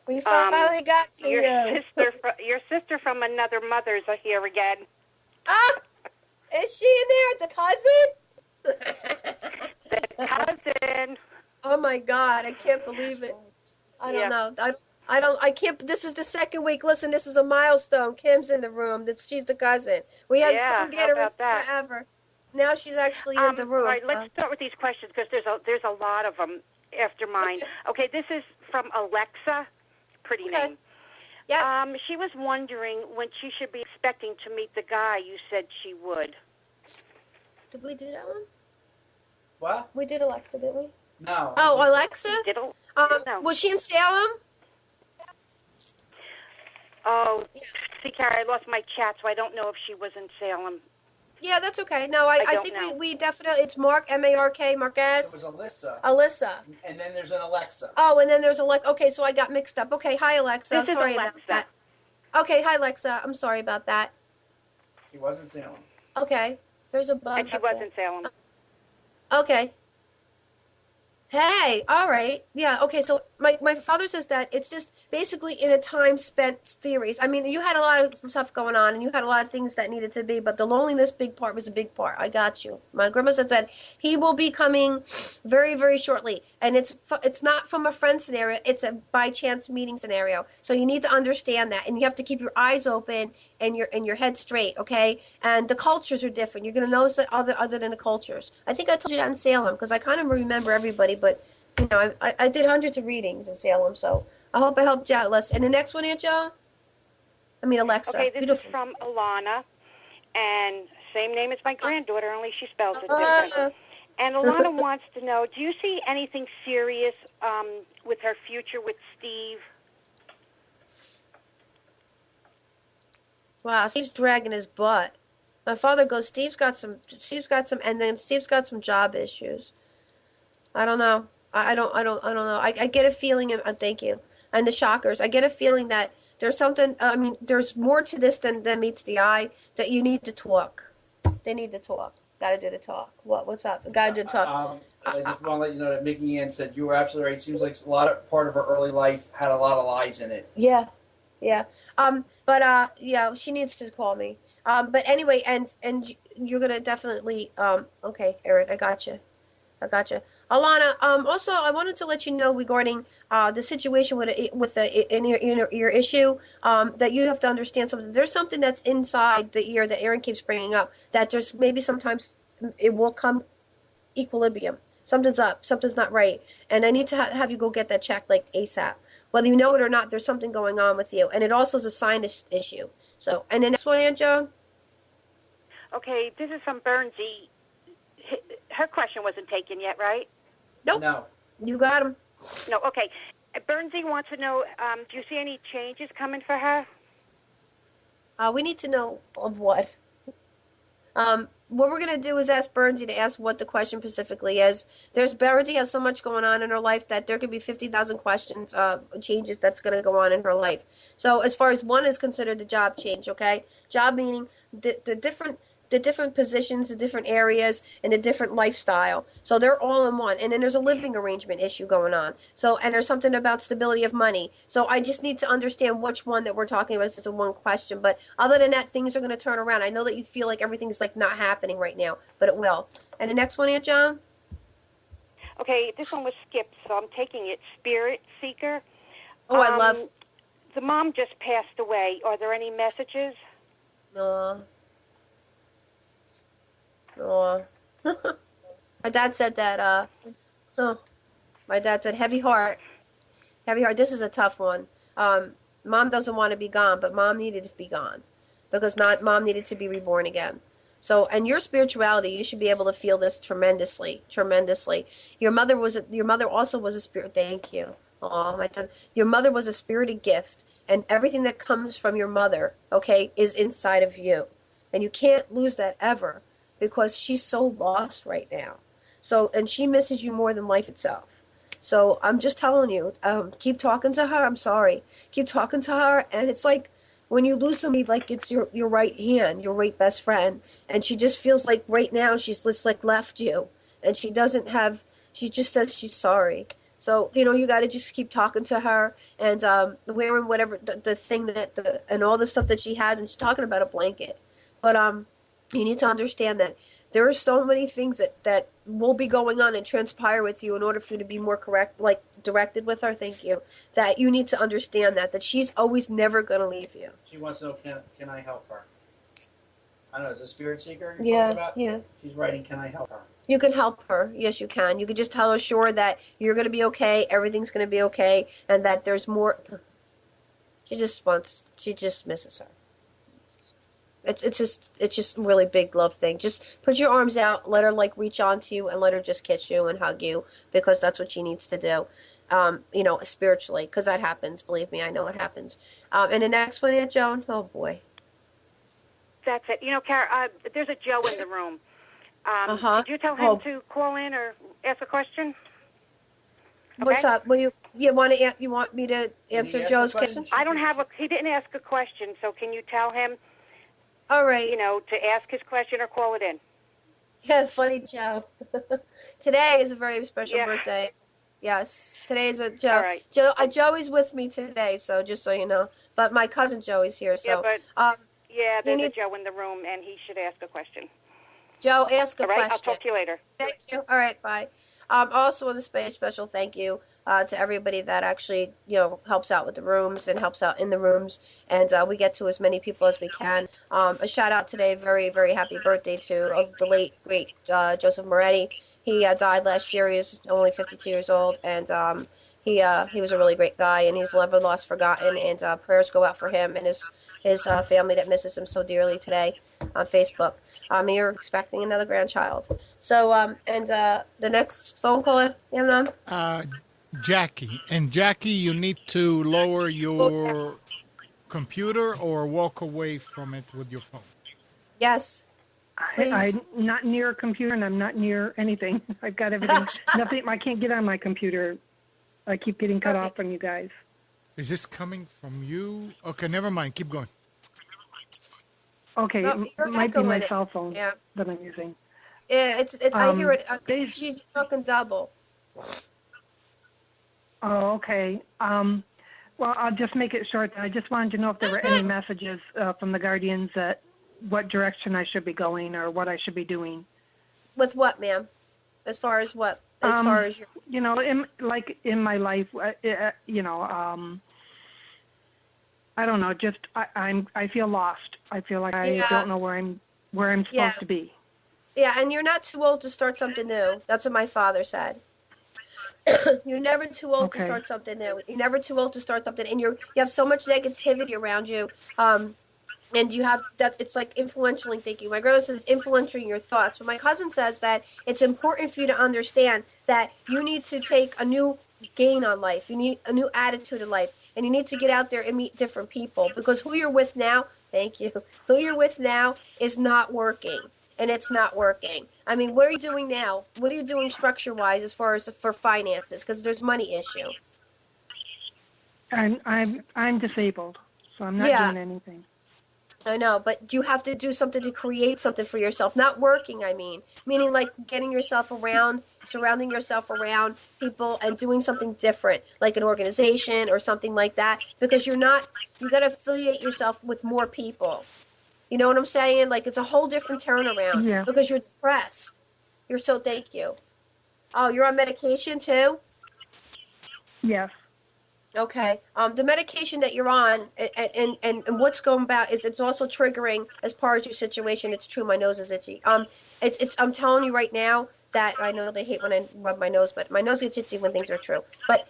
We finally got to your you. Your sister from another mother's here again. Ah, is she in there? The cousin? The cousin. Oh my God, I can't believe it. I don't know. I can't. This is the second week. Listen, this is a milestone. Kim's in the room. She's the cousin. We hadn't come get her forever. Now she's actually in the room. All right, let's start with these questions because there's a lot of them after mine. Okay, this is from Alexa. Pretty name. Yeah. She was wondering when she should be expecting to meet the guy you said she would. Did we do that one? What? We did Alexa, didn't we? No. Oh, Alexa? No. Was she in Salem? Oh, see, Carrie, I lost my chat, so I don't know if she was in Salem. Yeah, that's okay. No, I think we definitely, it's Mark, M-A-R-K, Marquez. It was Alyssa. Alyssa. And then there's an Alexa. Oh, and then there's Alexa. Okay, so I got mixed up. Okay, hi, Alexa. This is sorry Alexa. about that. Okay, hi, Alexa. I'm sorry about that. He was in Salem. Okay. There's a bug. And she was in Salem. Okay. Hey, all right. Yeah, okay, so my father says that it's just basically in a time spent theories. I mean, you had a lot of stuff going on, and you had a lot of things that needed to be, but the loneliness big part was a big part. I got you. My grandma said that he will be coming very, very shortly, and it's not from a friend scenario. It's a by chance meeting scenario. So you need to understand that, and you have to keep your eyes open and your head straight, okay? And the cultures are different. You're going to notice that other than the cultures. I think I told you that in Salem because I kind of remember everybody, but you know, I did hundreds of readings in Salem, so I hope I helped you out, Les. And the next one, Aunt Jo? I mean, Alexa. Okay, this is from Alana, and same name as my granddaughter, only she spells it different. And Alana wants to know, do you see anything serious with her future with Steve? Wow, Steve's dragging his butt. My father goes, Steve's got some, and then Steve's got some job issues. I don't know. I don't know. I get a feeling, and thank you. And the shockers, I get a feeling that there's something, I mean, there's more to this than meets the eye, that you need to talk. They need to talk. Gotta do the talk. What's up? Gotta do the talk. I just want to let you know that Mickey Ann said you were absolutely right. It seems like part of her early life had a lot of lies in it. Yeah. But she needs to call me. But anyway, and you're gonna definitely, okay, Erin, I got you. Alana, also, I wanted to let you know regarding the situation with the ear issue, that you have to understand something. There's something that's inside the ear that Erin keeps bringing up, that there's maybe sometimes it will come equilibrium. Something's up. Something's not right. And I need to have you go get that checked, like ASAP. whether you know it or not, there's something going on with you. And it also is a sinus issue. So, and the next one, Aunt Joan? Okay, this is from Bernsey. Her question wasn't taken yet, right? Nope. No. You got him. No, okay. Bernsey wants to know, do you see any changes coming for her? We need to know of what. What we're going to do is ask Bernsey to ask what the question specifically is. Bernsey has so much going on in her life that there could be 50,000 questions, changes that's going to go on in her life. So as far as one is considered a job change, okay? Job meaning the different positions, the different areas, and the different lifestyle. So they're all in one. And then there's a living arrangement issue going on. So, and there's something about stability of money. So I just need to understand which one that we're talking about. It's a one question. But other than that, things are going to turn around. I know that you feel like everything's like not happening right now, but it will. And the next one, Aunt John? Okay, this one was skipped, so I'm taking it. Spirit Seeker. Oh, I love. The mom just passed away. Are there any messages? No. Oh. My dad said that, my dad said, heavy heart. Heavy heart. This is a tough one. Mom doesn't want to be gone, but mom needed to be gone because mom needed to be reborn again. So, and your spirituality, you should be able to feel this tremendously, tremendously. Your mother also was a spirit. Thank you. Oh, my dad. Your mother was a spirited gift, and everything that comes from your mother, okay, is inside of you. And you can't lose that ever. Because she's so lost right now. So, and she misses you more than life itself. So I'm just telling you, keep talking to her. I'm sorry. Keep talking to her. And it's like when you lose somebody, like it's your right hand, your right best friend. And she just feels like right now she's just like left you. And she just says she's sorry. So, you got to just keep talking to her and wearing whatever the thing and all the stuff that she has. And she's talking about a blanket. But, you need to understand that there are so many things that will be going on and transpire with you in order for you to be more correct, like directed with her. Thank you. That you need to understand that she's always never going to leave you. She wants to know, can I help her? I don't know, is it Spirit Seeker you're talking about? Yeah. She's writing, can I help her? You can help her. Yes, you can. You can just tell her, sure, that you're going to be okay, everything's going to be okay, and that there's more. She just misses her. It's just a really big love thing. Just put your arms out, let her like reach onto you, and let her just kiss you and hug you because that's what she needs to do. Spiritually, because that happens. Believe me, I know it happens. And the next one, Aunt Joan. Oh boy. That's it. Kara, there's a Joe in the room. Did you tell him to call in or ask a question? Okay. What's up? You want me to answer Joe's question? He didn't ask a question, so can you tell him? All right. To ask his question or call it in. Yeah, funny Joe. Today is a very special birthday. Yes, today is a Joe. All right. Joey's with me today, so just so you know. But my cousin Joey's here, so. Yeah, there's a Joe in the room, and he should ask a question. Joe, ask a question. All right, I'll talk to you later. Thank you. All right, bye. Also, in the space, special thank you to everybody that actually, helps out with the rooms and helps out in the rooms. And we get to as many people as we can. A shout out today, very, very happy birthday to the late, great Joseph Moretti. He died last year. He was only 52 years old. And he was a really great guy. And he's never lost forgotten. And prayers go out for him and his family that misses him so dearly today on Facebook. You're expecting another grandchild. So, the next phone call, Mom? Jackie. And Jackie, you need to lower your computer or walk away from it with your phone. Yes. I'm not near a computer and I'm not near anything. I've got everything. Nothing. I can't get on my computer. I keep getting cut off from you guys. Is this coming from you? Okay, never mind. Keep going. Okay, it might be my cell phone that I'm using. Yeah, I hear it. She's talking double. Oh, okay. Well, I'll just make it short. I just wanted to know if there were any messages from the Guardians that what direction I should be going or what I should be doing. With what, ma'am? As far as what? As far as your... in my life, I don't know. Just I feel lost. I feel like I don't know where I'm supposed to be. Yeah, and you're not too old to start something new. That's what my father said. You're never too old to start something new. You're never too old to start something, and you have so much negativity around you. And you have that, it's like influential thinking. My grandma says influencing your thoughts. But my cousin says that it's important for you to understand that you need to take a new gain on life. You need a new attitude in life. And you need to get out there and meet different people. Because who you're with now, thank you, who you're with now is not working. And it's not working. I mean, what are you doing now? What are you doing structure-wise as far as for finances? Because there's money issue. I'm disabled, so I'm not doing anything. I know, but you have to do something to create something for yourself. Not working, I mean. Meaning like getting yourself around, surrounding yourself around people and doing something different, like an organization or something like that. Because you got to affiliate yourself with more people. You know what I'm saying? Like it's a whole different turnaround because you're depressed. Thank you. Oh, you're on medication too? Yes. Okay. The medication that you're on and what's going about is it's also triggering as far as your situation. It's true. My nose is itchy. I'm telling you right now that I know they hate when I rub my nose, but my nose gets itchy when things are true. But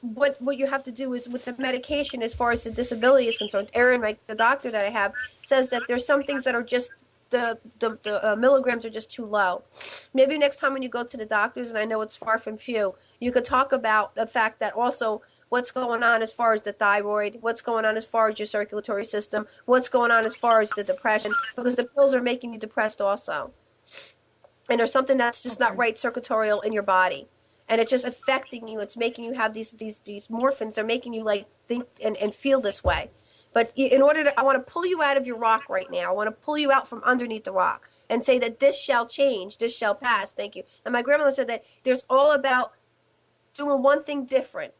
what you have to do is with the medication, as far as the disability is concerned, Erin, the doctor that I have, says that there's some things that are just the milligrams are just too low. Maybe next time when you go to the doctors, and I know it's far from few, you could talk about the fact that also what's going on as far as the thyroid, what's going on as far as your circulatory system, what's going on as far as the depression, because the pills are making you depressed also. And there's something that's just not right circuitorial in your body. And it's just affecting you. It's making you have these morphins. They're making you like think and feel this way. But in order to, I want to pull you out of your rock right now. I want to pull you out from underneath the rock and say that this shall change, this shall pass. Thank you. And my grandmother said that there's all about doing one thing different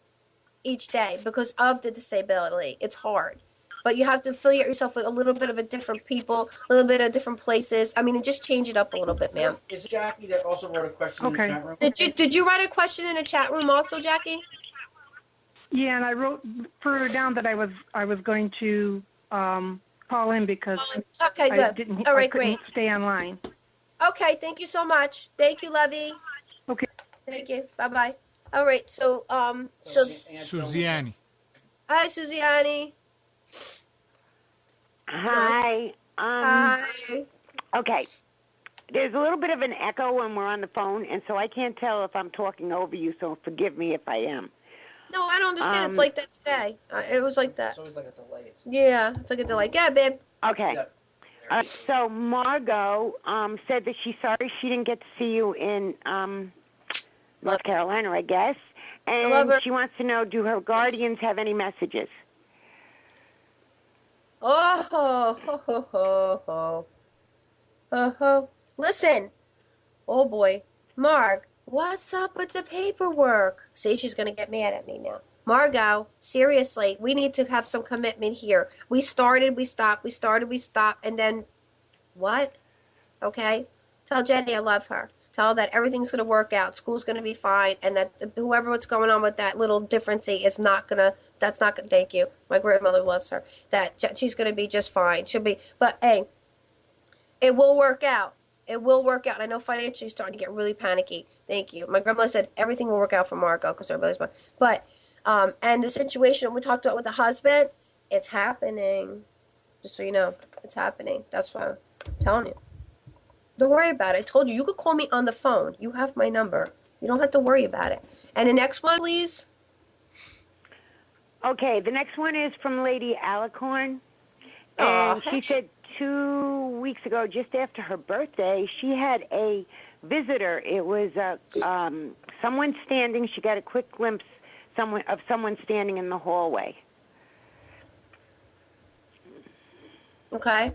each day because of the disability. It's hard. But you have to affiliate yourself with a little bit of a different people, a little bit of different places. I mean, and just change it up a little bit, ma'am. Is Jackie that also wrote a question in the chat room? Did you write a question in the chat room also, Jackie? Yeah, and I wrote further down that I was going to call in because okay, good. I couldn't stay online. Okay, thank you so much. Thank you, Levy. Okay. Thank you. Bye-bye. All right, so Suziani. Hi, Suziani. Hi. Hi. Okay. There's a little bit of an echo when we're on the phone, and so I can't tell if I'm talking over you, so forgive me if I am. No, I don't understand. It's like that today. It was like that. It's always like a delay. Yeah, it's like a delay. Yeah, babe. Okay. So Margot said that she's sorry she didn't get to see you in North Carolina, I guess. And she wants to know, do her guardians have any messages? Listen. Oh, boy. Marg, what's up with the paperwork? See, she's going to get mad at me now. Margot, seriously, we need to have some commitment here. We started, we stopped, we started, we stopped, and then what? Okay? Tell Jenny I love her. Tell her that everything's going to work out. School's going to be fine, and that whoever what's going on with that little difference is not going to, that's not going to, thank you. My grandmother loves her. That she's going to be just fine. She'll be, but hey, it will work out. It will work out. I know financially starting to get really panicky. Thank you. My grandmother said everything will work out for Margot because everybody's fine. But, and the situation we talked about with the husband, it's happening. Just so you know, it's happening. That's what I'm telling you. Don't worry about it. I told you, you could call me on the phone. You have my number. You don't have to worry about it. And the next one, please. Okay, the next one is from Lady Alicorn. And she said 2 weeks ago, just after her birthday, she had a visitor. It was someone standing. She got a quick glimpse of someone standing in the hallway. Okay.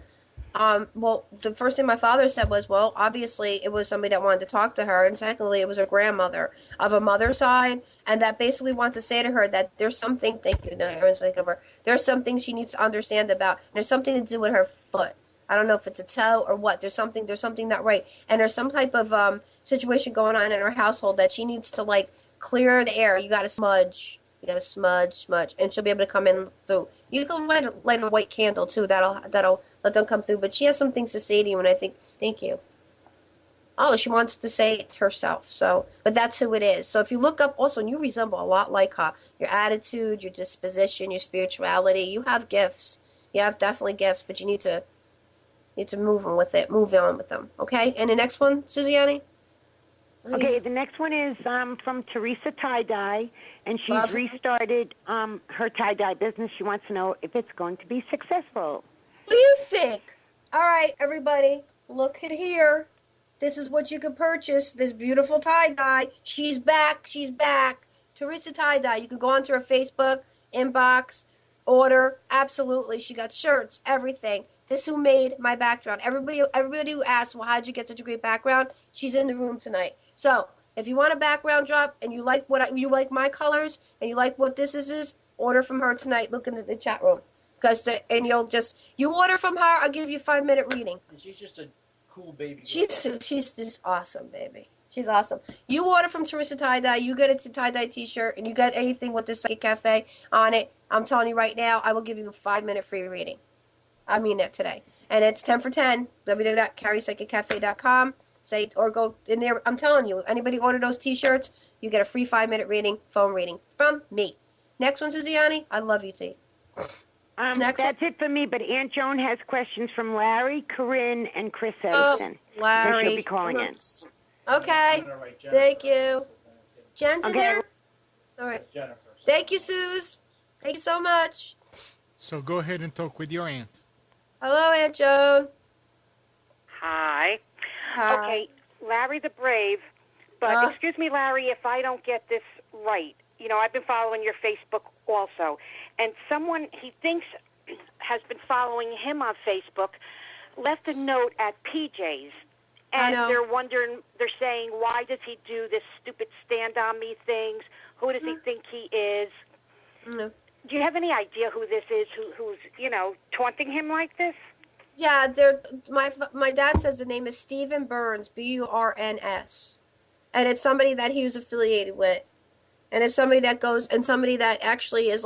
Well, the first thing my father said was, well, obviously it was somebody that wanted to talk to her, and secondly, it was her grandmother of a mother's side, and that basically wants to say to her that there's something, thank you, no, Aaron's thinking of her, there's something she needs to understand about, there's something to do with her foot. I don't know if it's a toe or what, there's something not right, and there's some type of situation going on in her household that she needs to, like, clear the air. You gotta smudge, and she'll be able to come in through. You can light a white candle too. That'll let them come through. But she has some things to say to you, and I think, thank you. Oh, she wants to say it herself. So, but that's who it is. So if you look up also, and you resemble a lot like her, your attitude, your disposition, your spirituality, you have gifts. You have definitely gifts, but you need to move on with it. Move on with them. Okay? And the next one, Suziani? Okay, the next one is from Teresa Tie-Dye, and she's restarted her tie-dye business. She wants to know if it's going to be successful. What do you think? All right, everybody, look at here. This is what you can purchase, this beautiful tie-dye. She's back. She's back. Teresa Tie-Dye. You can go onto her Facebook, inbox, order. Absolutely. She got shirts, everything. This is who made my background. Everybody who asked, well, how'd you get such a great background? She's in the room tonight. So if you want a background drop and you like you like my colors and you like what this is, order from her tonight. Look in the chat room. And you order from her, I'll give you a 5-minute reading. And she's just a cool baby. She's just awesome, baby. She's awesome. You order from Teresa Tie-Dye, you get a tie-dye t-shirt, and you get anything with the Psychic Cafe on it. I'm telling you right now, I will give you a 5-minute free reading. I mean that today. And it's 10 for 10, www.carriepsychiccafe.com. Or go in there. I'm telling you, anybody order those t-shirts, you get a free 5-minute reading, phone reading from me. Next one, Suziani. I love you, T. That's it for me, but Aunt Joan has questions from Larry, Corinne, and Chris Edison. Larry. She'll be calling in. Okay. Thank you. Jen's in there? All right. Jennifer. Thank you, Suze. Thank you so much. So go ahead and talk with your aunt. Hello, Aunt Joan. Hi. Hi. Okay, Larry the Brave, but excuse me, Larry, if I don't get this right. You know, I've been following your Facebook also, and someone he thinks has been following him on Facebook left a note at PJ's, and they're wondering, they're saying, why does he do this stupid stand on me things? Who does he think he is? No. Do you have any idea who this is, who's, taunting him like this? Yeah, my dad says the name is Stephen Burns, Burns, and it's somebody that he was affiliated with, and it's somebody that somebody that actually is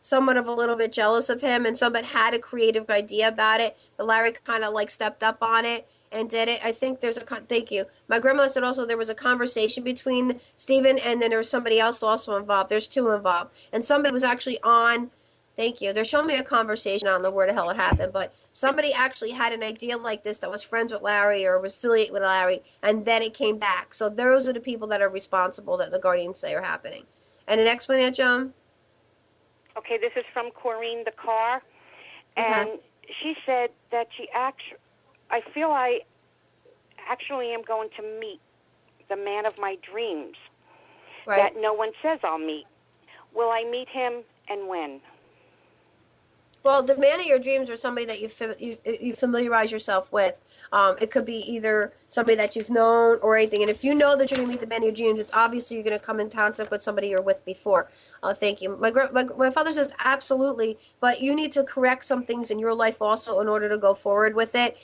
somewhat of a little bit jealous of him, and somebody had a creative idea about it, but Larry kind of stepped up on it and did it. I think thank you. My grandmother said also there was a conversation between Stephen and then there was somebody else also involved. There's two involved, and somebody was actually on. Thank you. They're showing me a conversation. I don't know where the hell it happened, but somebody actually had an idea like this that was friends with Larry or was affiliated with Larry, and then it came back. So those are the people that are responsible that the Guardians say are happening. And the next one, Aunt Joan? Okay, this is from Corrine the Car, and she said that I feel I actually am going to meet the man of my dreams that no one says I'll meet. Will I meet him, and when? Well, the man of your dreams or somebody that you familiarize yourself with. It could be either somebody that you've known or anything. And if you know that you're going to meet the man of your dreams, it's obviously you're going to come in contact with somebody you're with before. Thank you. My father says absolutely, but you need to correct some things in your life also in order to go forward with it.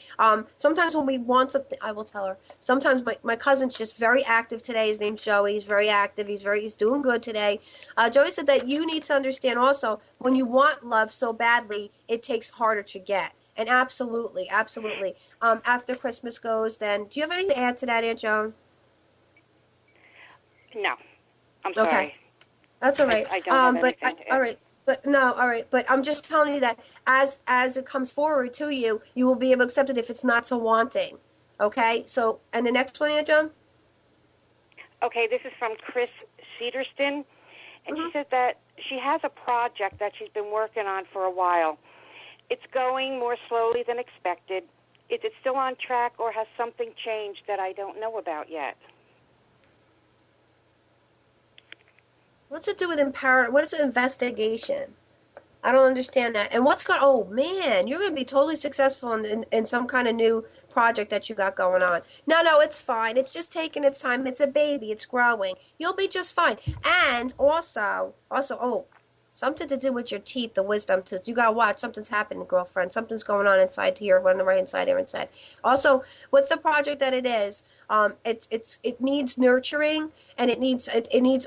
Sometimes when we want something, I will tell her. Sometimes my cousin's just very active today. His name's Joey. He's very active. He's doing good today. Joey said that you need to understand also when you want love so badly, it takes harder to get. And absolutely. After Christmas goes, then do you have anything to add to that, Aunt Joan? No, I'm sorry. Okay, that's all right. I don't have anything to add. All right. But I'm just telling you that as it comes forward to you, you will be able to accept it if it's not so wanting. Okay. So, and the next one, Aunt Joan. Okay, this is from Chris Cederston, and she says that she has a project that she's been working on for a while. It's going more slowly than expected. Is it still on track, or has something changed that I don't know about yet? What's it do with empowerment? What is an investigation? I don't understand that. And oh man, you're going to be totally successful in some kind of new project that you got going on. No, it's fine. It's just taking its time. It's a baby. It's growing. You'll be just fine. And also, Something to do with your teeth, the wisdom tooth. You gotta watch. Something's happening, girlfriend. Something's going on inside here, on the right inside here inside. Also, with the project that it is, it needs nurturing and it needs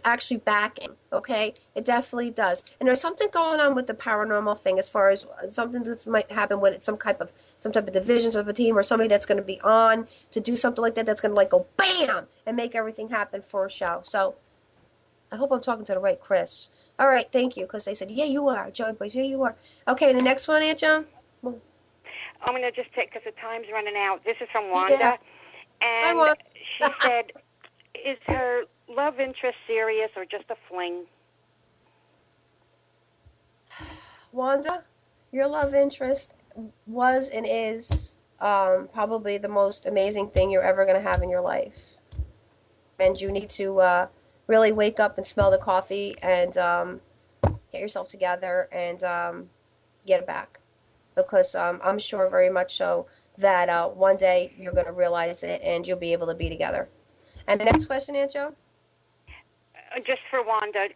actually backing. Okay, it definitely does. And there's something going on with the paranormal thing as far as something that might happen with it, some type of divisions of a team or somebody that's going to be on to do something like that. That's going to like go bam and make everything happen for a show. So I hope I'm talking to the right Chris. All right, thank you, because they said, yeah, you are, Joey Boys, yeah, you are. Okay, the next one, Aunt Joan? I'm going to just take, because the time's running out. This is from Wanda. Yeah. And Wanda. She said, is her love interest serious or just a fling? Wanda, your love interest was and is probably the most amazing thing you're ever going to have in your life. And you need to really wake up and smell the coffee and get yourself together and get it back. Because I'm sure very much so that one day you're going to realize it and you'll be able to be together. And the next question, Aunt Jo? Just for Wanda,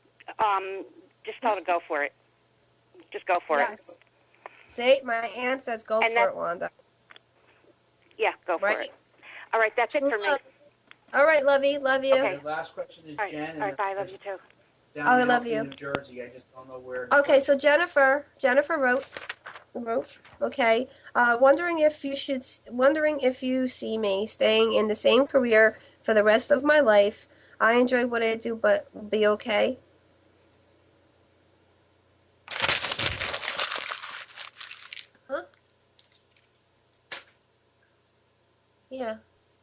just tell her to go for it. Just go for it. See, my aunt says go for it, Wanda. Yeah, go for it. All right, that's it for me. All right, lovey, love you. Okay. The last question is Jen. All right, bye, love you too. I love you. New Jersey, I just don't know where. Okay, so Jennifer wrote, okay, wondering if you see me staying in the same career for the rest of my life. I enjoy what I do, but be okay. Huh? Yeah.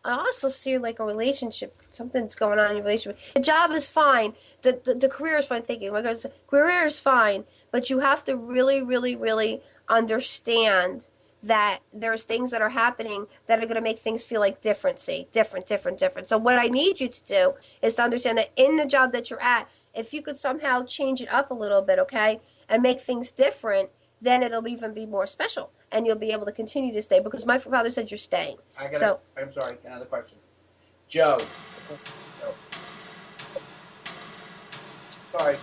I also see like a relationship. Something's going on in your relationship. The job is fine. The career is fine. Thank you. My God, career is fine, but you have to really, really, really understand that there's things that are happening that are going to make things feel like different. So what I need you to do is to understand that in the job that you're at, if you could somehow change it up a little bit, okay, and make things different, then it'll even be more special, and you'll be able to continue to stay, because my father said you're staying. I'm sorry, another question. Joe. Sorry.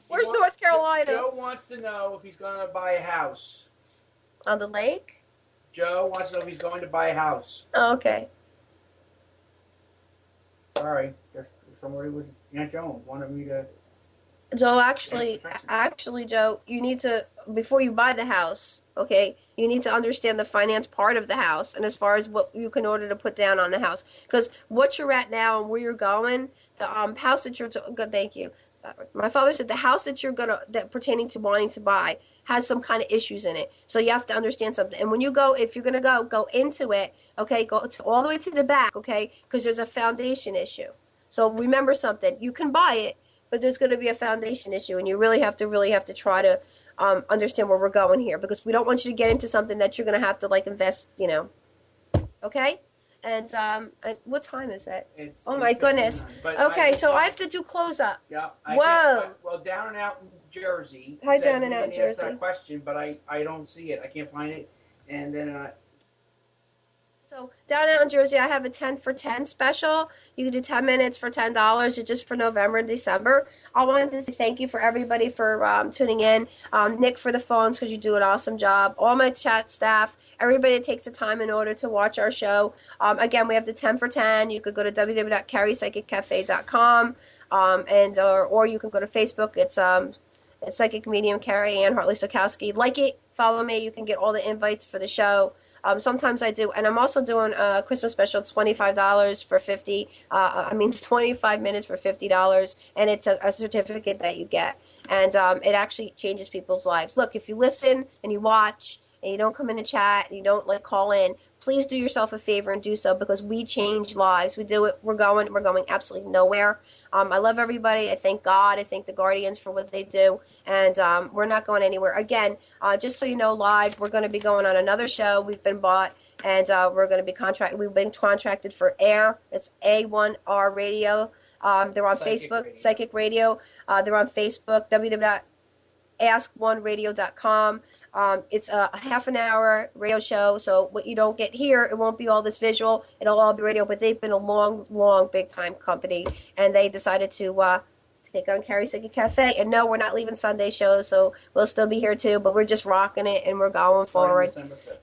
Where's North Carolina? Joe wants to know if he's going to buy a house. On the lake? Joe wants to know if he's going to buy a house. Oh, okay. Sorry, somebody was Aunt Joan wanted me to. Joe, actually, Joe, you need to, before you buy the house, okay, you need to understand the finance part of the house, and as far as what you can order to put down on the house, because what you're at now and where you're going, the house that you're, thank you. My father said the house that that pertaining to wanting to buy has some kind of issues in it. So you have to understand something. And when you go, if you're going to go into it, okay, go all the way to the back, okay, because there's a foundation issue. So remember something. You can buy it, but there's going to be a foundation issue, and you really have to try to understand where we're going here, because we don't want you to get into something that you're going to have to like invest, okay? And what time is it? Oh my goodness. Okay, so I have to do close up. Yeah. Whoa. Well, Down and Out in Jersey. Hi, Down and Out in Jersey. That question, but I don't see it. I can't find it. And then So down out in Jersey, I have a 10 for 10 special. You can do 10 minutes for $10. It's just for November and December. I wanted to say thank you for everybody for tuning in. Nick for the phones, because you do an awesome job. All my chat staff, everybody that takes the time in order to watch our show. Again, we have the 10 for 10. You could go to www.carriepsychiccafe.com or you can go to Facebook. It's Psychic Medium Carrie Ann Hartley Stokowski. Like it, follow me. You can get all the invites for the show. Sometimes I do, and I'm also doing a Christmas special, $25 for 50. It's 25 minutes for $50, and it's a certificate that you get, and it actually changes people's lives. Look, if you listen and you watch and you don't come in to chat and you don't call in, please do yourself a favor and do so, because we change lives. We do it. We're going absolutely nowhere. I love everybody. I thank God. I thank the Guardians for what they do. And we're not going anywhere. Again, just so you know, live, we're going to be going on another show. We've been bought, and we're going to be contracted. We've been contracted for air. It's A1R Radio. They're on Facebook, Psychic Radio. They're on Facebook, www.askoneradio.com. It's a half an hour radio show, so what you don't get here, it won't be all this visual. It'll all be radio, but they've been a long, big time company, and they decided to take on Carrie Psychic Cafe. And no, we're not leaving Sunday shows, so we'll still be here too, but we're just rocking it and we're going forward.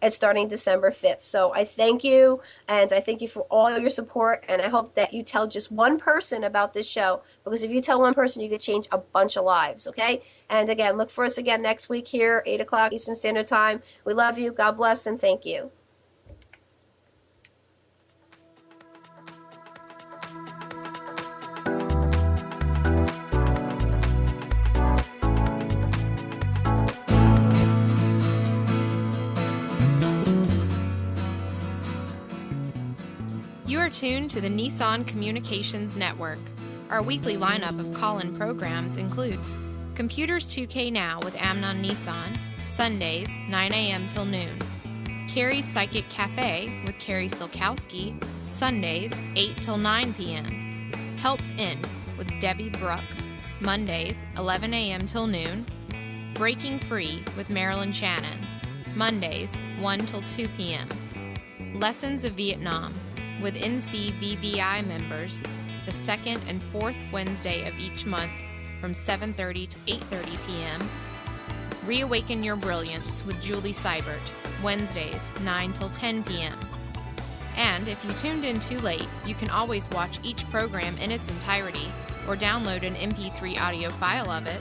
It's starting December 5th. So I thank you, and I thank you for all your support, and I hope that you tell just one person about this show, because if you tell one person, you could change a bunch of lives, okay? And again, look for us again next week here, 8 o'clock Eastern Standard Time. We love you. God bless, and thank you. You are tuned to the Nissan Communications Network. Our weekly lineup of call-in programs includes Computers 2K Now with Amnon Nissan, Sundays, 9 a.m. till noon. Carrie's Psychic Cafe with Carrie Silkowski, Sundays, 8 till 9 p.m. Health In with Debbie Bruck, Mondays, 11 a.m. till noon. Breaking Free with Marilyn Shannon, Mondays, 1 till 2 p.m. Lessons of Vietnam with NCVVI members the second and fourth Wednesday of each month from 7:30 to 8:30 p.m. Reawaken Your Brilliance with Julie Seibert, Wednesdays, 9 till 10 p.m. And if you tuned in too late, you can always watch each program in its entirety or download an MP3 audio file of it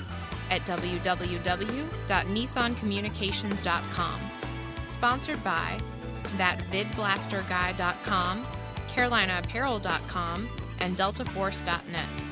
at www.nissancommunications.com. Sponsored by ThatVidBlasterGuy.com, CarolinaApparel.com, and DeltaForce.net.